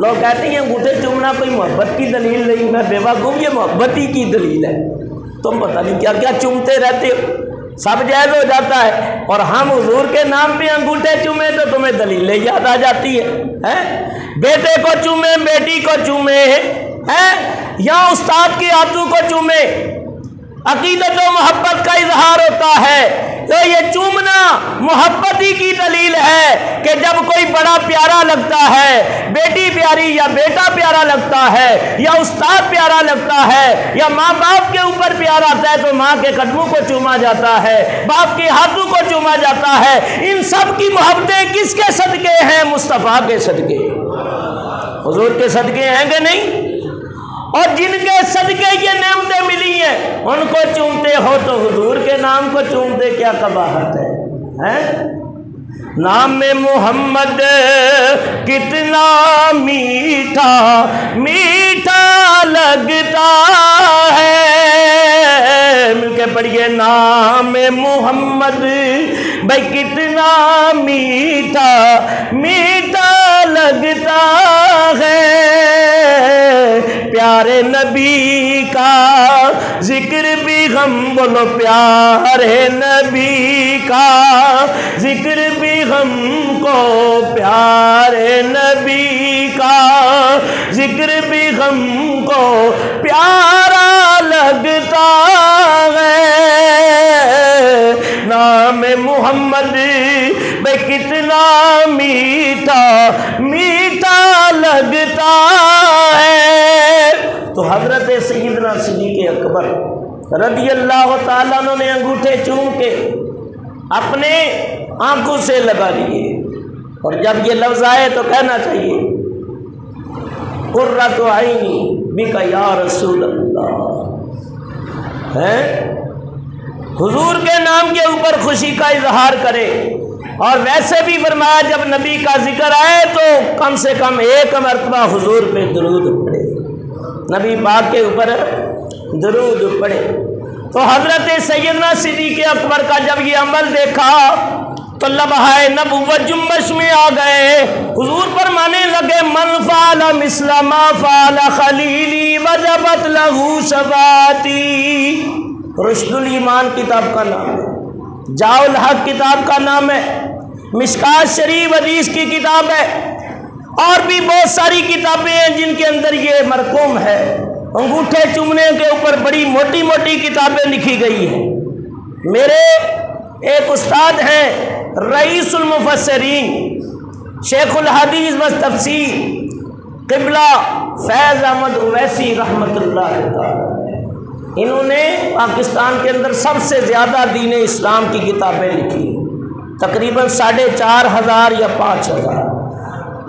لوگ کہتے ہیں انگوٹھے چومنا کوئی محبت کی دلیل نہیں، میں بے وقوف، یہ محبت ہی کی دلیل ہے، تم پتہ نہیں کیا کیا چومتے رہتے ہو، سب جائز ہو جاتا ہے، اور ہم حضور کے نام پہ انگوٹھے چومے تو تمہیں دلیلیں یاد آ جاتی ہے، بیٹے کو چومے، بیٹی کو چومے، یا استاد کے ہاتھوں کو چومے، عقیدت و محبت کا اظہار ہوتا ہے، تو یہ چومنا محبت ہی کی دلیل ہے کہ جب کوئی بڑا پیارا لگتا ہے، بیٹی پیاری یا بیٹا پیارا لگتا ہے یا استاد پیارا لگتا ہے یا ماں باپ کے اوپر پیارا آتا ہے تو ماں کے قدموں کو چوما جاتا ہے، باپ کے ہاتھوں کو چوما جاتا ہے۔ ان سب کی محبتیں کس کے صدقے ہیں؟ مصطفیٰ کے صدقے، حضور کے صدقے ہیں کہ نہیں؟ اور جن کے صدقے یہ نعمتیں ملی ہیں ان کو چومتے ہو تو حضور کے نام کو چومتے کیا کباہت ہے؟ نام محمد کتنا میٹھا میٹھا لگتا ہے، مل کے پڑھیے، نام محمد بھائی کتنا میٹھا میٹھا لگتا ہے، پیارے نبی کا ذکر بھی ہم، بولو پیارے نبی کا ذکر بھی ہم کو، پیارے نبی کا ذکر بھی ہم کو پیارا لگتا ہے، نام محمد بھائی کتنا میٹھا میٹھا لگتا ہے۔ تو حضرت سیدنا صدیق اکبر رضی اللہ تعالیٰ عنہ نے انگوٹھے چوم کے اپنے آنکھوں سے لگا لیے، اور جب یہ لفظ آئے تو کہنا چاہیے قرۃ عینی بک یا رسول اللہ، حضور کے نام کے اوپر خوشی کا اظہار کرے۔ اور ویسے بھی فرمایا جب نبی کا ذکر آئے تو کم سے کم ایک مرتبہ حضور پہ درود پڑھے، نبی پاک کے اوپر درود پڑھے۔ تو حضرت سیدنا صدیق اکبر کا جب یہ عمل دیکھا تو لمحہ نبوت جنبش میں آ گئے، حضور فرمانے لگے من فعل مثل ما فعل خلیلی وجبت لہ شفاعتی۔ رشد الایمان کتاب کا نام ہے، جاء الحق کتاب کا نام ہے، مشکات شریف حدیث کی کتاب ہے، اور بھی بہت ساری کتابیں ہیں جن کے اندر یہ مرقوم ہے۔ انگوٹھے چومنے کے اوپر بڑی موٹی موٹی کتابیں لکھی گئی ہیں۔ میرے ایک استاد ہیں رئیس المفسرین شیخ الحدیث و تفسیر قبلہ فیض احمد اویسی رحمۃ اللہ تعالی، انہوں نے پاکستان کے اندر سب سے زیادہ دین اسلام کی کتابیں لکھی، تقریباً 4500 یا 5000،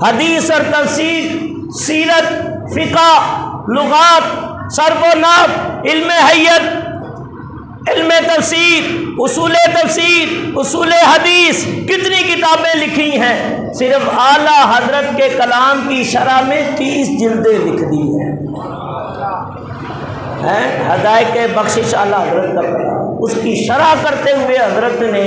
حدیث اور تفسیر، سیرت، فقہ، لغات، صرف و نحو، علم حیت، علم تفسیر، اصول حدیث، کتنی کتابیں لکھی ہیں۔ صرف اعلیٰ حضرت کے کلام کی شرح میں 30 جلدیں لکھ دی ہیں، ہدایت بخشش اعلیٰ حضرت کا کلام، اس کی شرح کرتے ہوئے حضرت نے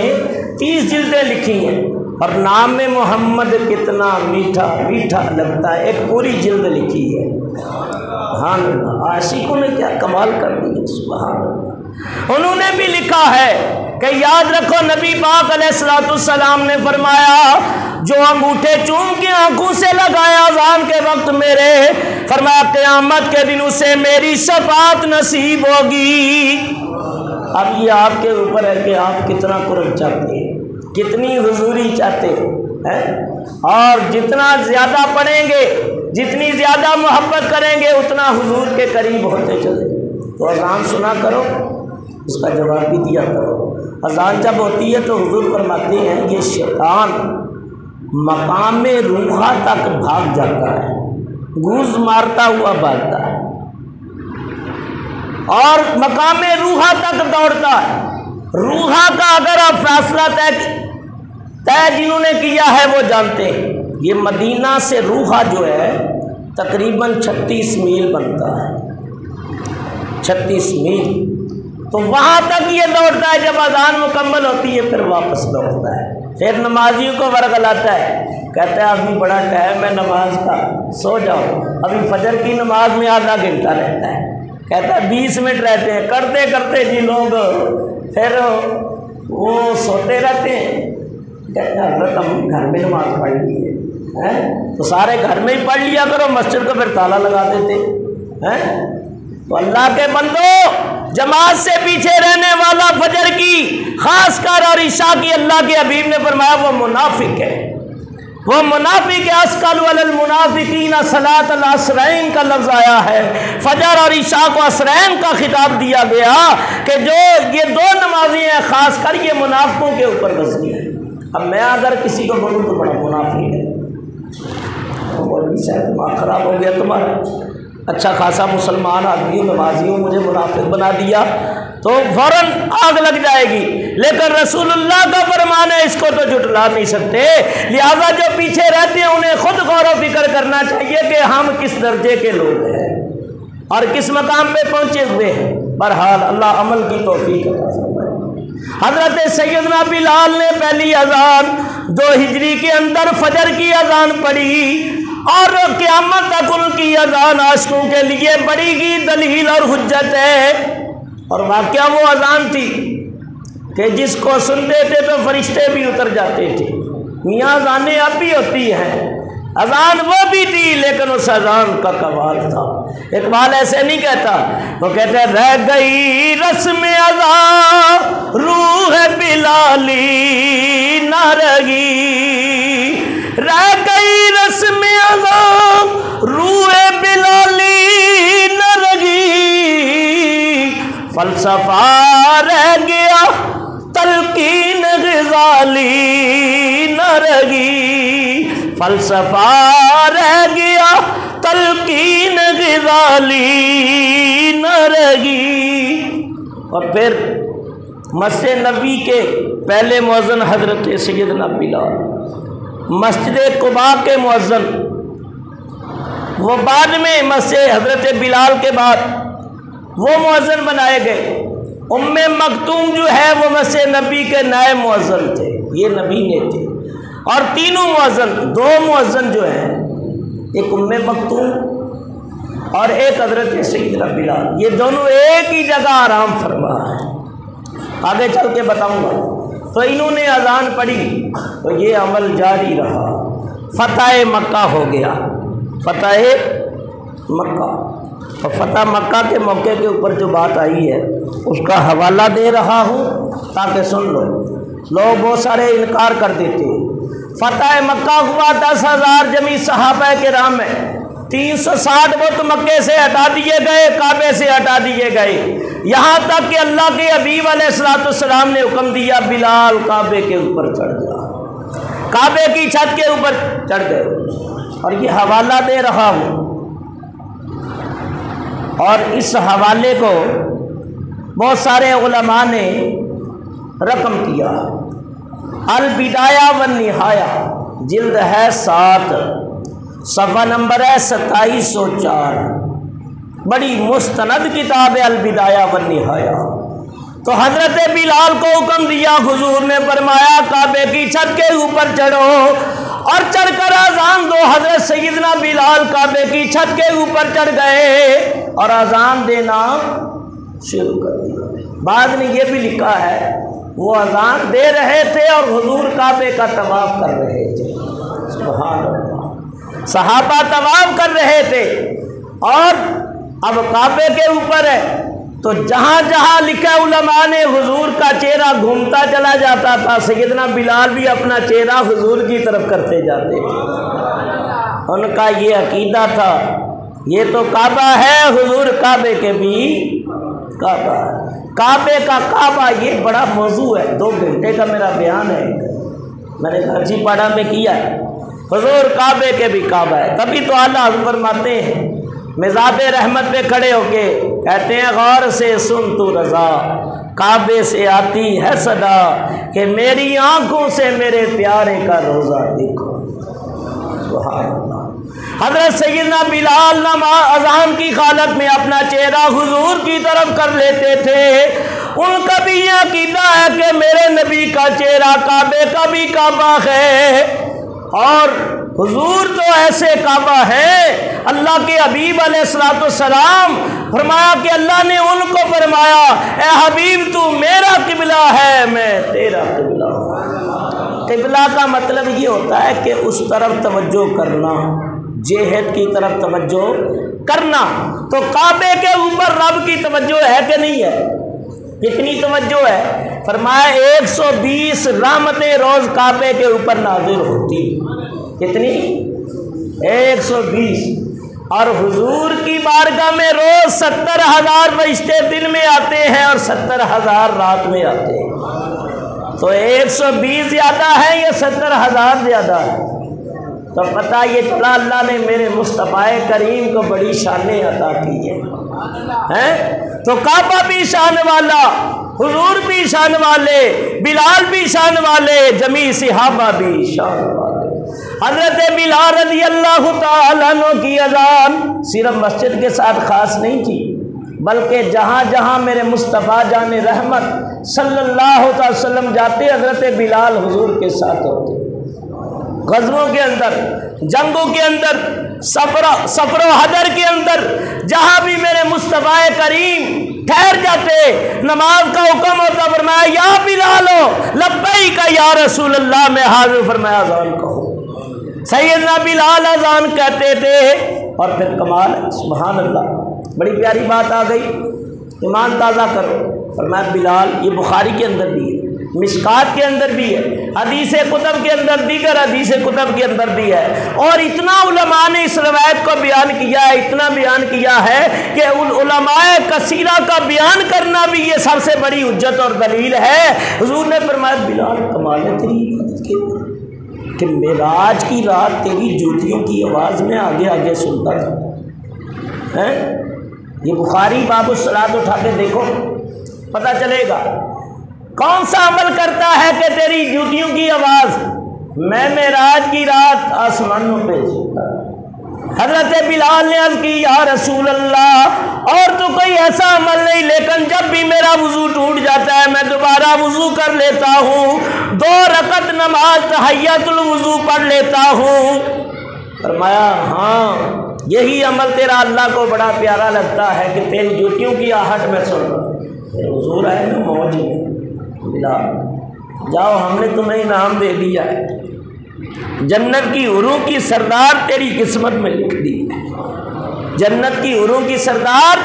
30 جلدیں لکھی ہیں۔ اور نام محمد کتنا میٹھا میٹھا لگتا ہے، ایک پوری جلد لکھی ہے۔ سبحان اللہ، عاشقوں نے کیا کمال کر دی، سبحان اللہ۔ انہوں نے بھی لکھا ہے کہ یاد رکھو نبی پاک علیہ الصلوۃ والسلام نے فرمایا جو انگوٹھے چوم کے آنکھوں سے لگایا اذان کے وقت میرے، فرمایا قیامت کے دن اسے میری شفاعت نصیب ہوگی۔ اب یہ آپ کے اوپر ہے کہ آپ کتنا قرب چاہتے ہیں، کتنی حضوری چاہتے ہیں، اور جتنا زیادہ پڑھیں گے، جتنی زیادہ محبت کریں گے اتنا حضور کے قریب ہوتے چلیں۔ تو اذان سنا کرو، اس کا جواب بھی دیا کرو، اذان جب ہوتی ہے تو حضور فرماتے ہیں یہ شیطان مقام روحا تک بھاگ جاتا ہے، گوز مارتا ہوا بھاگتا ہے اور مقام روحا تک دوڑتا ہے۔ روحا کا اگر آپ فاصلہ طے جنہوں نے کیا ہے وہ جانتے ہیں، یہ مدینہ سے روحا جو ہے تقریباً 36 میل بنتا ہے، 36 میل، تو وہاں تک یہ دوڑتا ہے۔ جب اذان مکمل ہوتی ہے پھر واپس لوٹتا ہے، پھر نمازیوں کو ورغلاتا ہے، کہتا ہے ابھی بڑا ٹائم ہے نماز کا، سو جاؤ۔ ابھی فجر کی نماز میں آدھا گھنٹہ رہتا ہے، کہتا ہے 20 منٹ رہتے ہیں، کرتے کرتے جی لوگ پھر وہ سوتے رہتے ہیں۔ کہتے ہیں حضرت ہم گھر میں نماز پڑھ لی ہے، تو سارے گھر میں ہی پڑھ لیا کرو، مسجد کو پھر تالا لگا دیتے ہیں۔ تو اللہ کے بندو، جماعت سے پیچھے رہنے والا فجر کی خاص کر اور عشاء کی اللہ کے حبیب نے فرمایا وہ منافق ہے، وہ منافق ہے۔ اسقل علی المنافقین صلاۃ العصرین کا لفظ آیا ہے، فجر اور عشاء کو عصرین کا خطاب دیا گیا کہ جو یہ دو نمازیں ہیں خاص کر یہ منافقوں کے اوپر وزنی ہے۔ اب میں اگر کسی کو بولوں تو بڑا منافق ہے، مولوی صاحب دماغ خراب ہو گیا تمہارا، اچھا خاصا مسلمان آدمی نمازیوں مجھے منافق بنا دیا تو فوراً آگ لگ جائے گی، لیکن رسول اللہ کا فرمان ہے اس کو تو جھٹلا نہیں سکتے۔ لہذا جو پیچھے رہتے ہیں انہیں خود غور و فکر کرنا چاہیے کہ ہم کس درجے کے لوگ ہیں اور کس مقام پہ پہنچے ہوئے ہیں۔ بہرحال اللہ عمل کی توفیق عطا فرمائے۔ حضرت سیدنا بلال نے پہلی اذان 2 ہجری کے اندر فجر کی اذان پڑھی اور قیامت تک ان کی اذان عاشقوں کے لیے بڑی کی دلیل اور حجت ہے۔ اور واقعہ وہ اذان تھی کہ جس کو سنتے تھے تو فرشتے بھی اتر جاتے تھے۔ میاں اذانیں اب بھی ہوتی ہیں، اذان وہ بھی تھی لیکن اس اذان کا کمال تھا۔ اقبال ایسے نہیں کہتا، وہ کہتا ہے رہ گئی رسم اذان روح بلالی نہ رہی، رہ گئی رسم اذان روح بلالی نہ رہی، فلسفہ رہ گیا تلقین غزالی نہ رہی، فلسفہ رہ گیا تلقین غزالی نہ رہی۔ اور پھر مسجد نبی کے پہلے مؤذن حضرت سیدنا بلال، مسجد قباء کے مؤذن، وہ بعد میں مسجد حضرت بلال کے بعد وہ مؤذن بنائے گئے۔ ام مکتوم جو ہے وہ مسجد نبی کے نائب مؤذن تھے، یہ نبی نے تھے۔ اور تینوں مؤذن، 2 مؤذن جو ہیں، ایک ام مکتوم اور ایک حضرت سیدنا بلال، یہ دونوں ایک ہی جگہ آرام فرما ہے۔ آگے چل کے بتاؤں گا۔ تو انہوں نے اذان پڑھی تو یہ عمل جاری رہا، فتح مکہ ہو گیا، فتح مکہ۔ اور فتح مکہ کے موقع کے اوپر جو بات آئی ہے اس کا حوالہ دے رہا ہوں تاکہ سن لو، لوگ بہت سارے انکار کر دیتے ہیں۔ فتح مکہ ہوا 10,000 جمی صحابہ کرام میں، 360 بت مکے سے ہٹا دیے گئے، کعبے سے ہٹا دیے گئے، یہاں تک کہ اللہ کے حبیب علیہ الصلوۃ والسلام نے حکم دیا بلال کعبے کے اوپر چڑھ جا، کعبے کی چھت کے اوپر چڑھ گئے۔ اور یہ حوالہ دے رہا ہوں، اور اس حوالے کو بہت سارے علماء نے رقم کیا۔ البدایہ والنہایہ جلد ہے 7، صفحہ نمبر ہے 2704، بڑی مستند کتاب ہے البدایہ والنہایہ۔ تو حضرت بلال کو حکم دیا، حضور نے فرمایا کعبے کی چھت کے اوپر چڑھو، اور چڑھ کر اذان دو۔ حضرت سیدنا بلال کعبے کی چھت کے اوپر چڑھ گئے اور اذان دینا شروع کر دیا۔ بعد میں یہ بھی لکھا ہے وہ اذان دے رہے تھے اور حضور کعبے کا طواف کر رہے تھے۔ سبحان اللہ، صحابہ طواف کر رہے تھے اور اب کعبے کے اوپر ہے، تو جہاں جہاں لکھا علماء نے حضور کا چہرہ گھومتا چلا جاتا تھا، سیدنا بلال بھی اپنا چہرہ حضور کی طرف کرتے جاتے تھے۔ ان کا یہ عقیدہ تھا یہ تو کعبہ ہے، حضور کعبے کے بھی کعبہ کعبے کا کعبہ یہ بڑا موضوع ہے، 2 گھنٹے کا میرا بیان ہے، میں نے گھرچی پاڑا میں کیا ہے۔ حضور کعبے کے بھی کعبہ ہے، تبھی تو اعلیٰ حضرت فرماتے ہیں مزاب رحمت پہ کھڑے ہو کے کہتے ہیں غور سے سن تو رضا، کعبے سے آتی ہے صدا کہ میری آنکھوں سے میرے پیارے کا روزہ دیکھو۔ سبحان اللہ۔ حضرت سیدنا بلال اذان کی حالت میں اپنا چہرہ حضور کی طرف کر لیتے تھے، ان کا بھی یہ عقیدہ ہے کہ میرے نبی کا چہرہ کعبے کا بھی کعبہ ہے، اور حضور تو ایسے کعبہ ہے، اللہ کے حبیب علیہ السلام فرمایا کہ اللہ نے ان کو فرمایا اے حبیب تو میرا قبلہ ہے، میں تیرا قبلہ ہوں۔ قبلہ کا مطلب یہ ہوتا ہے کہ اس طرف توجہ کرنا، جہت کی طرف توجہ کرنا۔ تو کعبے کے اوپر رب کی توجہ ہے کہ نہیں ہے؟ کتنی توجہ ہے؟ فرمایا 120 رحمتیں روز کعبے کے اوپر نازل ہوتی۔ کتنی؟ 120۔ اور حضور کی بارگاہ میں روز 70,000 فرشتے دن میں آتے ہیں اور 70,000 رات میں آتے ہیں۔ تو 120 زیادہ ہے یا 70,000 زیادہ ہے؟ تو پتہ یہ چلا اللہ نے میرے مصطفیٰ کریم کو بڑی شانیں عطا کی ہیں۔ تو کعبہ بھی شان والا، حضور بھی شان والے، بلال بھی شان والے، جمیع صحابہ بھی شان والے۔ حضرت بلال رضی اللہ تعالیٰ عنہ کی اذان صرف مسجد کے ساتھ خاص نہیں تھی، بلکہ جہاں جہاں میرے مصطفیٰ جان رحمت صلی اللہ علیہ وسلم جاتے حضرت بلال حضور کے ساتھ ہوتے۔ غزووں کے اندر، جنگوں کے اندر، سفر و حضر کے اندر، جہاں بھی میرے مصطفیٰ کریم ٹھہر جاتے، نماز کا حکم ہوتا، فرمایا یا بلالو لبیک یا رسول اللہ، میں حاضر، فرمایا اذان کہو۔ سیدنا بلال اذان کہتے تھے، اور پھر کمال ہے، سبحان اللہ، بڑی پیاری بات آ گئی، ایمان تازہ کرو۔ فرمایا بلال، یہ بخاری کے اندر بھی ہے، مشکات کے اندر بھی ہے، حدیث کتب کے اندر، دیگر حدیث کتب کے اندر بھی ہے، اور اتنا علماء نے اس روایت کو بیان کیا ہے، اتنا بیان کیا ہے کہ علماء کثیرہ کا بیان کرنا بھی یہ سب سے بڑی حجت اور دلیل ہے۔ حضور نے فرمایا بلال کمال ہے تیری عبادت کی کہ معراج کی رات تیری جوتیوں کی آواز میں آگے آگے سنتا تھا۔ یہ بخاری باب الصلاۃ اٹھا کے دیکھو، پتہ چلے گا کون سا عمل کرتا ہے کہ تیری جوتیوں کی آواز میں معراج کی رات آسمانوں پہ سنتا۔ حضرت بلال نے عرض کی یا رسول اللہ، اور تو کوئی ایسا عمل نہیں، لیکن جب بھی میرا وضو ٹوٹ جاتا ہے میں دوبارہ وضو کر لیتا ہوں، 2 رکعت نماز تحیۃ الوضو پڑھ لیتا ہوں۔ فرمایا ہاں یہی عمل تیرا اللہ کو بڑا پیارا لگتا ہے کہ تیری جوتیوں کی آہٹ میں سن رہا ہوں۔ حضور آئے نا موج میں، بلال جاؤ ہم نے تمہیں انعام دے دیا ہے، جنت کی حوروں کی سردار تیری قسمت میں لکھ دی، جنت کی حوروں کی سردار،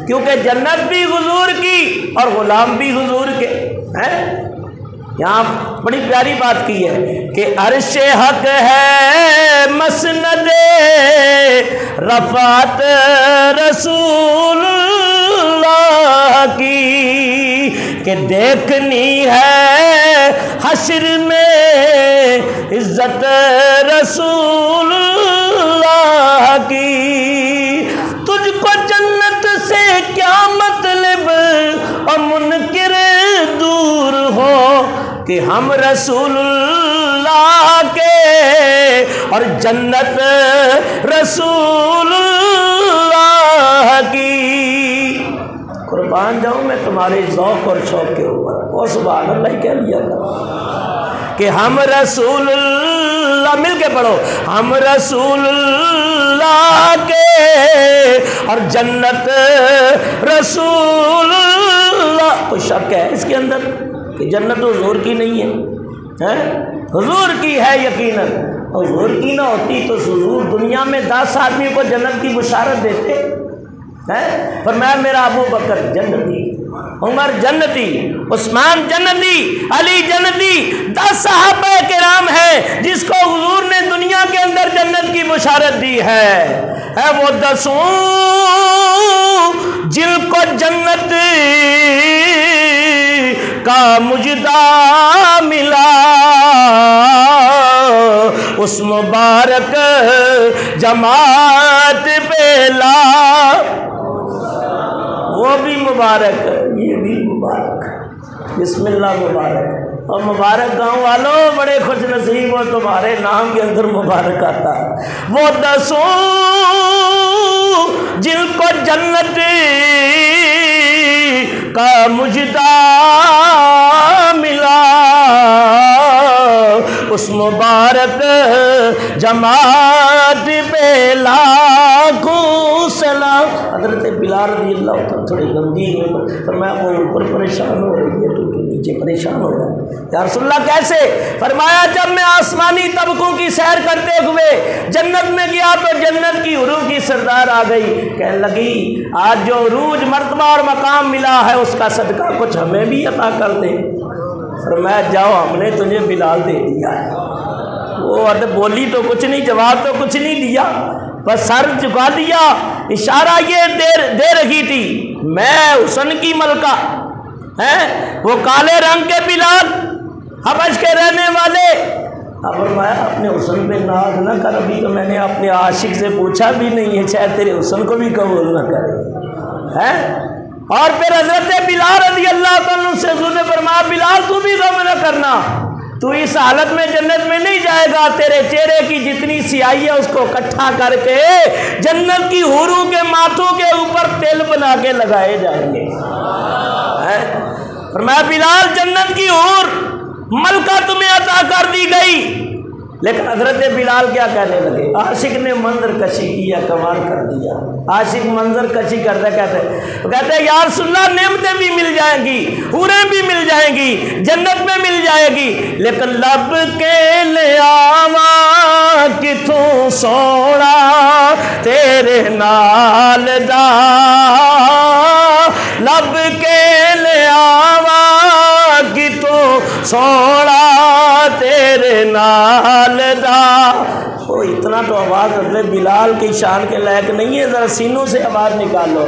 کیونکہ جنت بھی حضور کی اور غلام بھی حضور کے ہیں۔ یہاں بڑی پیاری بات کی ہے کہ عرش حق ہے مسند رفعت رسول اللہ کی، کہ دیکھنی ہے حشر میں عزت رسول اللہ کی، تجھ کو جنت سے کیا مطلب اور منکر دور ہو کہ ہم رسول اللہ کے اور جنت رسول اللہ کی۔ قربان جاؤں میں تمہارے ذوق اور شوق کے اوپر، وہ سبحان اللہ کہہ لیا تھا کہ ہم رسول اللہ، مل کے پڑھو، ہم رسول اللہ کے اور جنت رسول اللہ۔ کوئی شک ہے اس کے اندر کہ جنت حضور کی نہیں ہے؟ حضور کی ہے یقیناً، حضور کی نہ ہوتی تو حضور دنیا میں 10 آدمیوں کو جنت کی بشارت دیتے۔ فرمایا میرا ابو بکر جنتی، عمر جنتی، عثمان جنتی، علی جنتی، 10 صحابہ کرام ہیں جس کو حضور نے دنیا کے اندر جنت کی بشارت دی ہے۔ وہ 10 جن کو جنت کا مجدہ ملا اس مبارک جماعت پہ لا، وہ بھی مبارک ہے یہ بھی مبارک ہے، بسم اللہ مبارک۔ اور مبارک گاؤں والوں بڑے خوش نصیب ہو، تمہارے نام کے اندر مبارک آتا ہے۔ وہ 10 جن کو جنت کا مجدہ ملا اس مبارک جماعت پہ لاکھوں سلام۔ حضرت بلال رضی اللہ عنہ تھوڑی غمگین میں فرمایا وہ اوپر پریشان ہو رہی ہے تو نیچے پریشان ہو رہا ہے۔ یا رسول اللہ کیسے؟ فرمایا جب میں آسمانی طبقوں کی سیر کرتے ہوئے جنت میں گیا تو جنت کی حوروں کی سردار آ گئی، کہنے لگی آج جو عروج مرتبہ اور مقام ملا ہے اس کا صدقہ کچھ ہمیں بھی عطا کر دے۔ فرمایا جاؤ ہم نے تجھے بلال دے دیا ہے۔ وہ بولی تو کچھ نہیں، جواب تو کچھ نہیں دیا، بس سر جھکا دیا، اشارہ یہ دے رہی تھی میں حسن کی ملکہ ہیں، وہ کالے رنگ کے بلال حبش کے رہنے والے۔ اب فرمایا اپنے حسن پہ ناز نہ کر، ابھی تو میں نے اپنے عاشق سے پوچھا بھی نہیں ہے، شاید تیرے حسن کو بھی قبول نہ کرے ہیں۔ اور پھر حضرت بلال رضی اللہ عنہ سے حضور نے فرمایا بلال تو بھی غم نہ کرنا، تو اس حالت میں جنت میں نہیں جائے گا، تیرے چہرے کی جتنی سیاہی ہے اس کو اکٹھا کر کے جنت کی حوروں کے ماتھوں کے اوپر تیل بنا کے لگائے جائیں گے۔ فرمایا بلال جنت کی حور ملکہ تمہیں عطا کر دی گئی، لیکن حضرت بلال کیا کہنے لگے؟ عاشق نے منظر کشی کیا، کمال کر دیا۔ عاشق منظر کشی کرتا کہتے ہیں یا رسول اللہ نعمتیں بھی مل جائیں گی، حوریں بھی مل جائیں گی، جنت میں مل جائے گی، لیکن لب کے لے آواں کتوں سونا تیرے نال دا، لب کے لے آواں کتوں سونا تیرے نال دا۔ وہ اتنا تو آواز حضرت بلال کی شان کے لائق نہیں ہے، ذرا سینوں سے آواز نکالو۔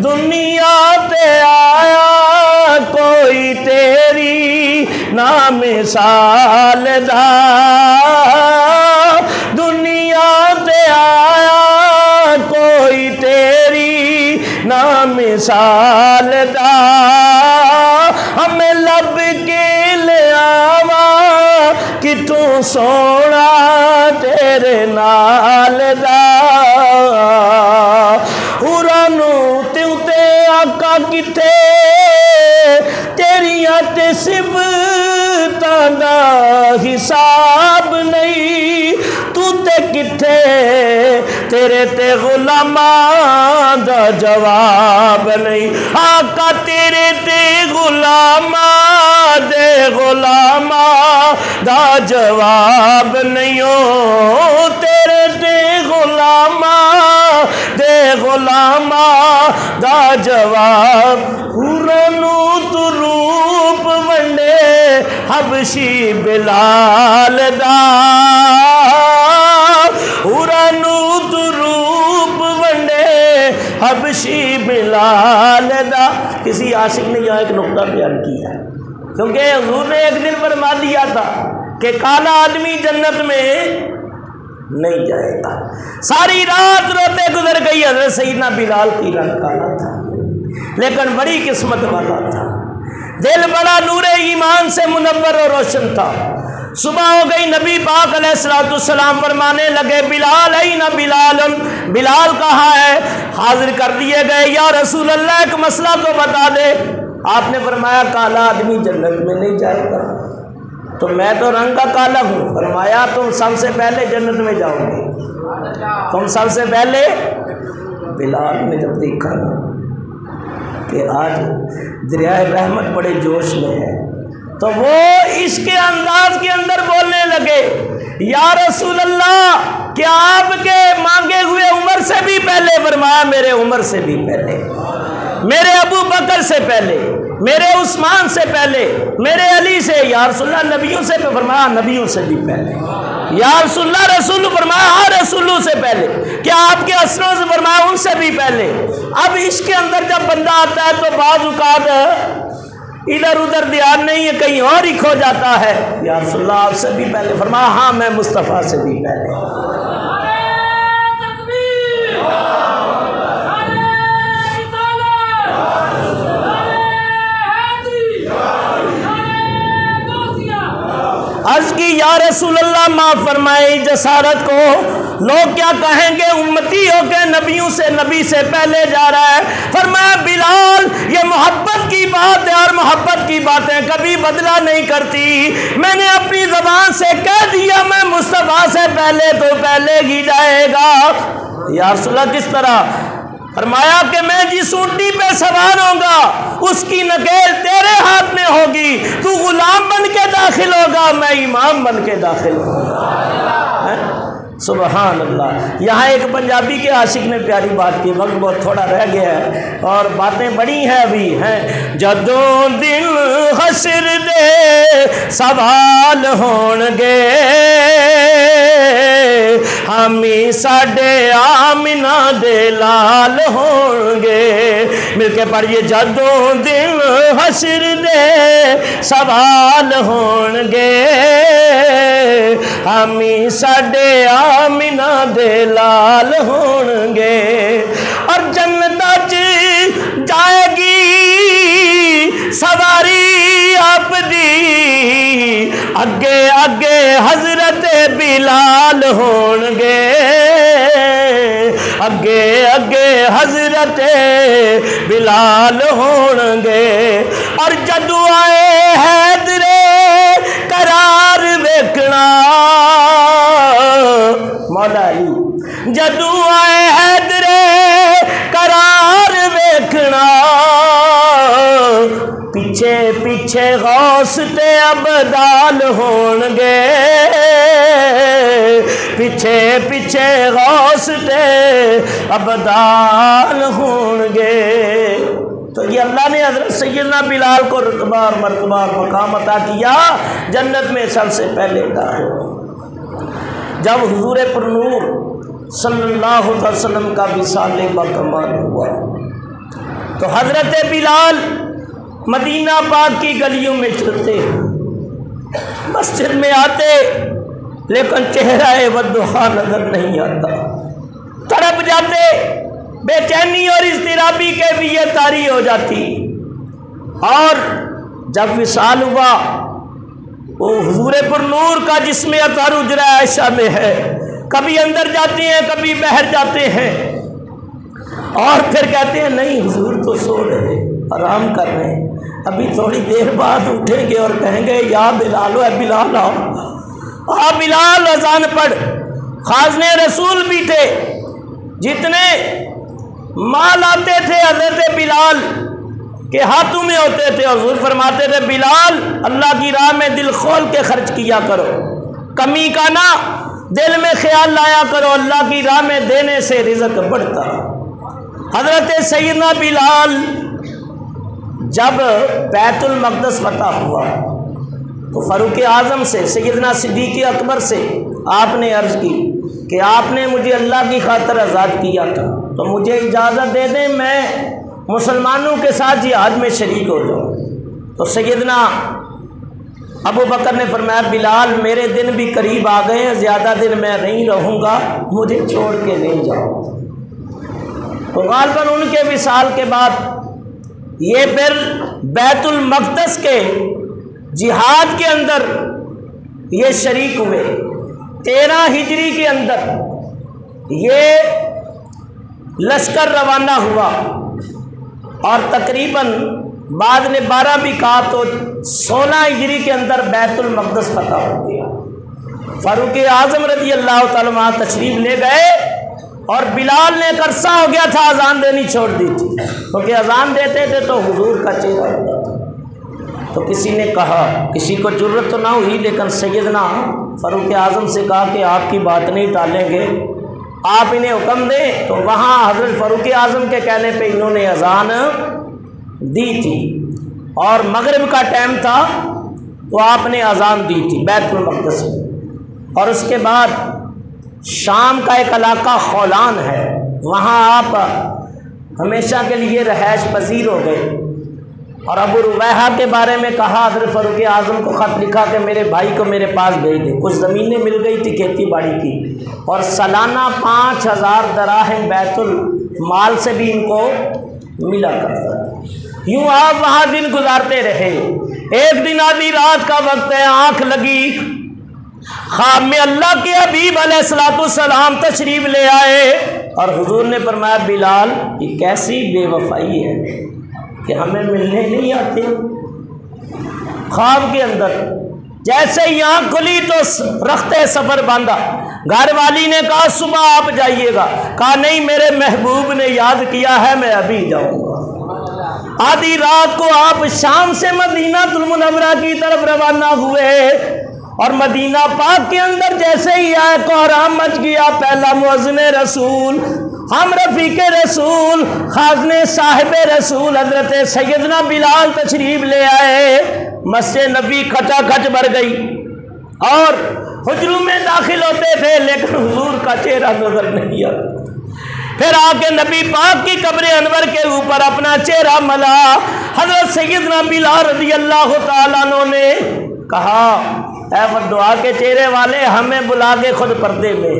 دنیا تے آیا کوئی تیری نا مثال دا، دنیا تے آیا کوئی تیری نا مثال دا، ہمیں لب کے لے آواں کتوں سونا تیرے نال دا، حورانوں تیوں تے آقا کتے تیریاں تے صفتاں دا حساب نہیں، تو تے کتے تیرے تے غلاماں دا جواب نہیں، آقا تیرے تے غلاماں دے غلاماں دا جواب نہیں ہو، تیرے تے غلاماں دے غلاماں دا جواب۔ حورانوں تو روپ ونڈے حبشی بلال دا، حورانوں تو روپ ونڈے حبشی بلال دا۔ کسی عاشق نے یہاں ایک نقطہ بیان کیا ہے، کیونکہ حضور نے ایک دن فرما دیا تھا کہ کالا آدمی جنت میں نہیں جائے گا۔ ساری رات روتے گزر گئی، حضرت سیدنا بلال کی رنگ کالا تھا لیکن بڑی قسمت والا تھا، دل بڑا نور ایمان سے منور اور روشن تھا۔ صبح ہو گئی، نبی پاک علیہ السلام فرمانے لگے بلال این بلال، بلال کہاں ہے؟ حاضر کر دیے گئے، یا رسول اللہ ایک مسئلہ تو بتا دے۔ آپ نے فرمایا کالا آدمی جنت میں نہیں جائے گا، تو میں تو رنگ کا کالا ہوں۔ فرمایا تم سب سے پہلے جنت میں جاؤ گے، تم سب سے پہلے۔ بلال نے جب دیکھا کہ آج دریائے رحمت بڑے جوش میں ہے تو وہ اس کے انداز کے اندر بولنے لگے یا رسول اللہ کیا آپ کے مانگے ہوئے عمر سے بھی پہلے؟ فرمایا میرے عمر سے بھی پہلے، میرے ابو بکر سے پہلے، میرے عثمان سے پہلے، میرے علی سے۔ یا رسول اللہ نبیوں سے؟ فرمایا نبیوں سے بھی پہلے۔ یا رسول اللہ رسول؟ فرمایا ہاں رسولوں سے پہلے۔ کیا آپ کے اسروں سے؟ فرمایا ان سے بھی پہلے۔ اب اس کے اندر جب بندہ آتا ہے تو بعض اوقات ادھر ادھر دھیان نہیں ہے، کہیں اور ہی کھو جاتا ہے۔ یا رسول اللہ آپ سے بھی پہلے، فرمایا ہاں میں مصطفیٰ سے بھی پہلے۔ عرض کی یا رسول اللہ معاف فرمائے جسارت کو، لوگ کیا کہیں گے امتی ہو کے نبیوں سے، نبی سے پہلے جا رہا ہے۔ فرمایا بلال یہ محبت کی بات ہے، اور محبت کی باتیں کبھی بدلا نہیں کرتی۔ میں نے اپنی زبان سے کہہ دیا میں مصطفیٰ سے پہلے تو پہلے ہی جائے گا۔ یا رسول اللہ کس طرح؟ فرمایا کہ میں جس اونٹی پہ سوار ہوں گا اس کی نکیل تیرے ہاتھ میں ہوگی، تو غلام بن کے داخل ہوگا، میں امام بن کے داخل ہوگا۔ سبحان اللہ۔ یہاں ایک پنجابی کے عاشق نے پیاری بات کی، وقت بہت تھوڑا رہ گیا ہے اور باتیں بڑی ہیں ابھی ہیں۔ جدوں دل حشر دے سوال ہون گے، ہمی ساڈے آمنہ دے لال ہون گے۔ مل کے پڑھیے، جدوں دل حشر دے سوال ہون گے، ہمی ساڈے آمنہ دے لال ہون گے۔ اور جنت جائے گی سواری آپ دی، اگے اگے حضرت بلال ہون گے، اگے اگے حضرت بلال ہون گے۔ اور جدو آئے حیدر قرار ویکھنا، مولا علی جدو آئے حیدر قرار ویکھنا، پیچھے پیچھے غوث تے ابدال ہون گے، پیچھے پیچھے غوث تے ابدال ہون گے۔ تو یہ اللہ نے حضرت سیدنا بلال کو رتبہ اور مرتبہ اور مقام عطا کیا، جنت میں سب سے پہلے داخل۔ جب حضور پر نور صلی اللہ علیہ وسلم کا وصال باکمال ہوا تو حضرت بلال مدینہ پاک کی گلیوں میں چلتے، مسجد میں آتے، لیکن چہرہ وضحا نظر نہیں آتا، تڑپ جاتے، بے چینی اور اضطرابی کیفیت طاری ہو جاتی۔ اور جب وصال ہوا، وہ حضور پر نور کا جسم اطہر حجرہ عائشہ میں ہے، کبھی اندر جاتے ہیں کبھی باہر جاتے ہیں، اور پھر کہتے ہیں نہیں حضور تو سو رہے، آرام کر رہے ہیں، ابھی تھوڑی دیر بعد اٹھیں گے اور کہیں گے یا بلال، اے بلال آؤ، بلال اذان پڑھ۔ خازن رسول بھی تھے، جتنے مال آتے تھے حضرت بلال کے ہاتھوں میں ہوتے تھے، حضور فرماتے تھے بلال اللہ کی راہ میں دل کھول کے خرچ کیا کرو، کمی کا نہ دل میں خیال لایا کرو، اللہ کی راہ میں دینے سے رزق بڑھتا۔ حضرت سیدنا بلال جب بیت المقدس فتح ہوا تو فاروق اعظم سے، سیدنا صدیق اکبر سے آپ نے عرض کی کہ آپ نے مجھے اللہ کی خاطر آزاد کیا تھا، تو مجھے اجازت دے دیں میں مسلمانوں کے ساتھ جہاد میں شریک ہو جاؤں۔ تو سیدنا ابو بکر نے فرمایا بلال میرے دن بھی قریب آ گئے ہیں، زیادہ دن میں نہیں رہوں گا، مجھے چھوڑ کے نہیں جاؤ۔ تو غالباً ان کے وصال کے بعد یہ پھر بیت المقدس کے جہاد کے اندر یہ شریک ہوئے۔ 13 ہجری کے اندر یہ لشکر روانہ ہوا اور تقریباً بعد نے 12 بھی کہا تو 16 ہجری کے اندر بیت المقدس فتح ہو گیا۔ فاروق اعظم رضی اللہ تعالیٰ عنہ تشریف لے گئے اور بلال نے عرصہ ہو گیا تھا اذان دینی چھوڑ دی تھی، کیونکہ اذان دیتے تھے تو حضور کا چہرہ ہوتا تھا۔ تو کسی نے کہا، کسی کو جرت تو نہ ہوئی، لیکن سیدنا فاروق اعظم سے کہا کہ آپ کی بات نہیں ٹالیں گے، آپ انہیں حکم دیں۔ تو وہاں حضرت فاروق اعظم کے کہنے پہ انہوں نے اذان دی تھی اور مغرب کا ٹائم تھا تو آپ نے اذان دی تھی بیت المقدس میں۔ اور اس کے بعد شام کا ایک علاقہ خولان ہے، وہاں آپ ہمیشہ کے لیے رہائش پذیر ہو گئے۔ اور ابو رویحہ کے بارے میں کہا حضرت فاروق اعظم کو خط لکھا کہ میرے بھائی کو میرے پاس بھیج دیں. کچھ زمینیں مل گئی تھی کھیتی باڑی کی اور سالانہ 5000 دراہم بیت المال سے بھی ان کو ملا کرتا تھا. یوں آپ وہاں دن گزارتے رہے. ایک دن آدھی رات کا وقت ہے، آنکھ لگی، خواب میں اللہ کے حبیب علیہ الصلوۃ والسلام تشریف لے آئے اور حضور نے فرمایا بلال یہ کیسی بے وفائی ہے کہ ہمیں ملنے نہیں آتے. خواب کے اندر جیسے ہی آنکھ کھلی تو رخت سفر باندھا. گھر والی نے کہا صبح آپ جائیے گا، کہا نہیں میرے محبوب نے یاد کیا ہے میں ابھی جاؤں گا. آدھی رات کو آپ شام سے مدینہ المنورہ کی طرف روانہ ہوئے اور مدینہ پاک کے اندر جیسے ہی آئے کوہرام مچ گیا. پہلا مؤذن رسول، ہم رفیق رسول، خازن صاحب رسول حضرت سیدنا بلال تشریف لے آئے. مسجد نبی کھچا کھچ بھر گئی اور حجروں میں داخل ہوتے تھے لیکن حضور کا چہرہ نظر نہیں آتا. پھر آ کے نبی پاک کی قبر انور کے اوپر اپنا چہرہ ملا. حضرت سیدنا بلال رضی اللہ تعالیٰ عنہ نے کہا اے وہ دعا کے چہرے والے ہمیں بلا کے خود پردے میں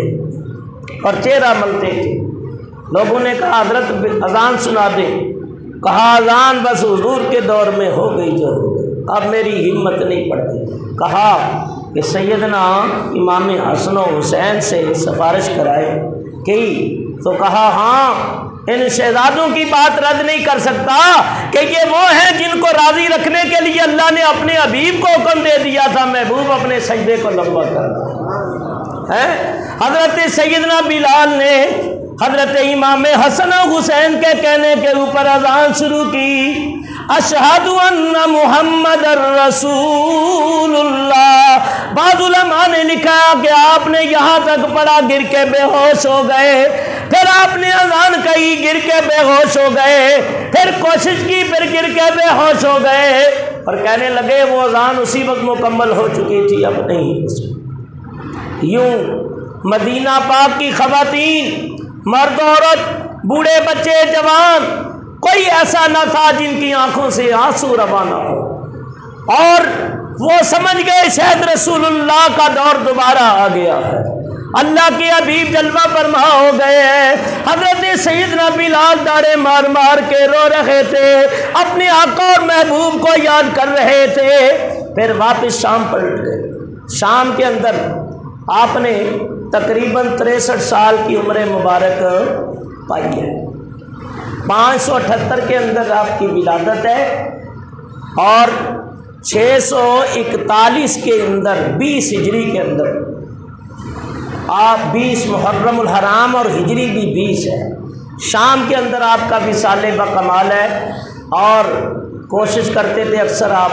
اور چہرہ ملتے تھے. لوگوں نے کہا حضرت اذان سنا دے. کہا اذان بس حضور کے دور میں ہو گئی جو ہو گئی، اب میری ہمت نہیں پڑتی. کہا کہ سیدنا امام حسن و حسین سے سفارش کرائے کی تو کہا ہاں ان شہزادوں کی بات رد نہیں کر سکتا کہ یہ وہ ہیں جن کو راضی رکھنے کے لیے اللہ نے اپنے حبیب کو حکم دے دیا تھا محبوب اپنے سجدے کو لمبا کر ہے. حضرت سیدنا بلال نے حضرت امام حسن و حسین کے کہنے کے اوپر اذان شروع کی. اشہد ان محمد الرسول اللہ. بعض علماء نے لکھا کہ آپ نے یہاں تک پڑھا گر کے بے ہوش ہو گئے، پھر آپ نے اذان کہی گر کے بے ہوش ہو گئے، پھر کوشش کی پھر گر کے بے ہوش ہو گئے اور کہنے لگے وہ اذان اسی وقت مکمل ہو چکی تھی اب نہیں. یوں مدینہ پاک کی خواتین، مرد عورت، بوڑھے بچے جوان، کوئی ایسا نہ تھا جن کی آنکھوں سے آنسو روانہ ہو اور وہ سمجھ گئے شاید رسول اللہ کا دور دوبارہ آ گیا ہے، اللہ کے حبیب جلوہ فرما ہو گئے ہیں. حضرت سیدنا بلال داڑے مار مار کے رو رہے تھے، اپنے آقا اور محبوب کو یاد کر رہے تھے. پھر واپس شام پلٹ گئے. شام کے اندر آپ نے تقریباً 63 سال کی عمر مبارک پائی ہے. 578 کے اندر آپ کی ولادت ہے اور 641 کے اندر 20 ہجری کے اندر آپ 20 محرم الحرام اور ہجری بھی 20 ہے. شام کے اندر آپ کا وصال بکمال ہے اور کوشش کرتے تھے اکثر آپ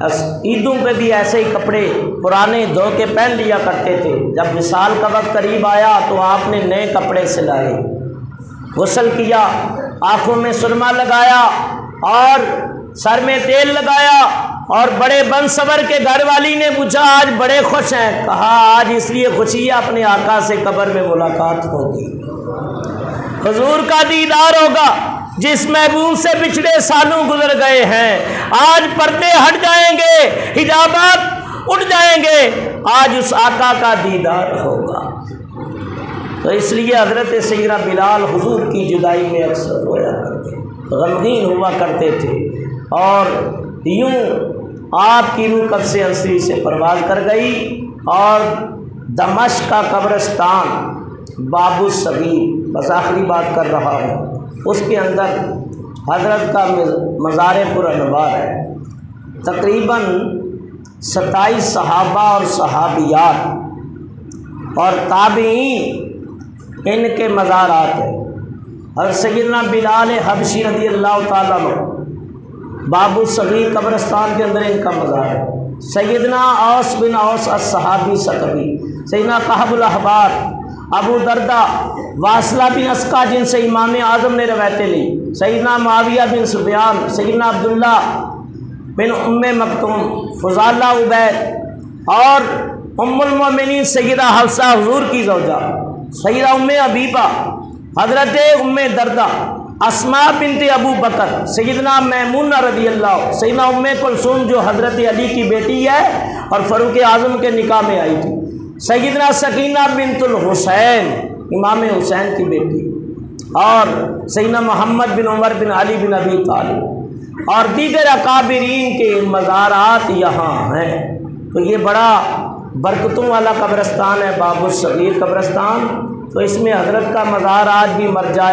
عیدوں پہ بھی ایسے ہی کپڑے پرانے دھو کے پہن لیا کرتے تھے. جب وصال کا وقت قریب آیا تو آپ نے نئے کپڑے سلائے، غسل کیا، آنکھوں میں سرما لگایا اور سر میں تیل لگایا اور بڑے بن صبر کے گھر والی نے پوچھا آج بڑے خوش ہیں. کہا آج اس لیے خوشی ہے اپنے آقا سے قبر میں ملاقات ہوگی، حضور کا دیدار ہوگا. جس محبوب سے پچھلے سالوں گزر گئے ہیں آج پردے ہٹ جائیں گے، حجابات اٹھ جائیں گے، آج اس آقا کا دیدار ہوگا. تو اس لیے حضرت سیدنا بلال حضور کی جدائی میں اکثر رویا کرتے، غمگین ہوا کرتے تھے. اور یوں آپ کی روح قبض انصری سے پرواز کر گئی اور دمشق کا قبرستان باب الصغیر، بس آخری بات کر رہا ہوں، اس کے اندر حضرت کا مزار پر انوار ہے. تقریباً 27 صحابہ اور صحابیات اور تابعین ان کے مزارات ہیں. اور سیدنا بلال حبشی رضی اللہ تعالیٰ عنہ باب الصغیر قبرستان کے اندر ان کا مزار ہے. سیدنا اوس بن اوس الصحابی ثقفی، سیدنا کعب الاحبار، ابو دردہ، واصلہ بن اسقا جن سے امام اعظم نے روایتیں لی، سیدنا معاویہ بن سفیان، سیدنا عبداللہ بن ام مکتوم، فضالہ عبید اور ام المؤمنین سیدہ حفصہ حضور کی زوجہ، سیدہ ام حبیبہ، حضرت ام دردہ اسما بنت ابو بکر، سیدنا میمونہ رضی اللہ، سیدنا ام کلثوم جو حضرت علی کی بیٹی ہے اور فاروق اعظم کے نکاح میں آئی تھی، سیدنا سکینہ بنت الحسین امام حسین کی بیٹی، اور سیدنا محمد بن عمر بن علی بن ابی طالب اور دیگر اکابرین کے مزارات یہاں ہیں۔ تو یہ بڑا برکتوں والا قبرستان ہے، باب الصغیر قبرستان، تو اس میں حضرت کا مزار آج بھی مرجع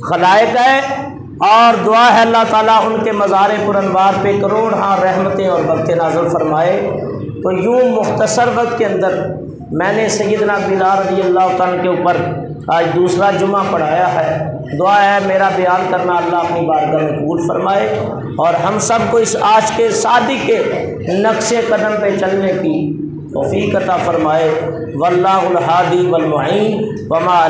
خلائق ہے، اور دعا ہے اللہ تعالیٰ ان کے مزار پر انوار پہ کروڑ رحمتیں اور برکتیں نازل فرمائے۔ تو یوں مختصر وقت کے اندر میں نے سیدنا بلال رضی اللہ تعالیٰ کے اوپر آج دوسرا جمعہ پڑھایا ہے۔ دعا ہے میرا بیان کرنا اللہ اپنی بارگاہ میں قبول فرمائے، اور ہم سب کو اس عاشق صادق کے نقش قدم پہ چلنے کی توفیق عطا فرمائے۔ واللہ الہادی والمعین وما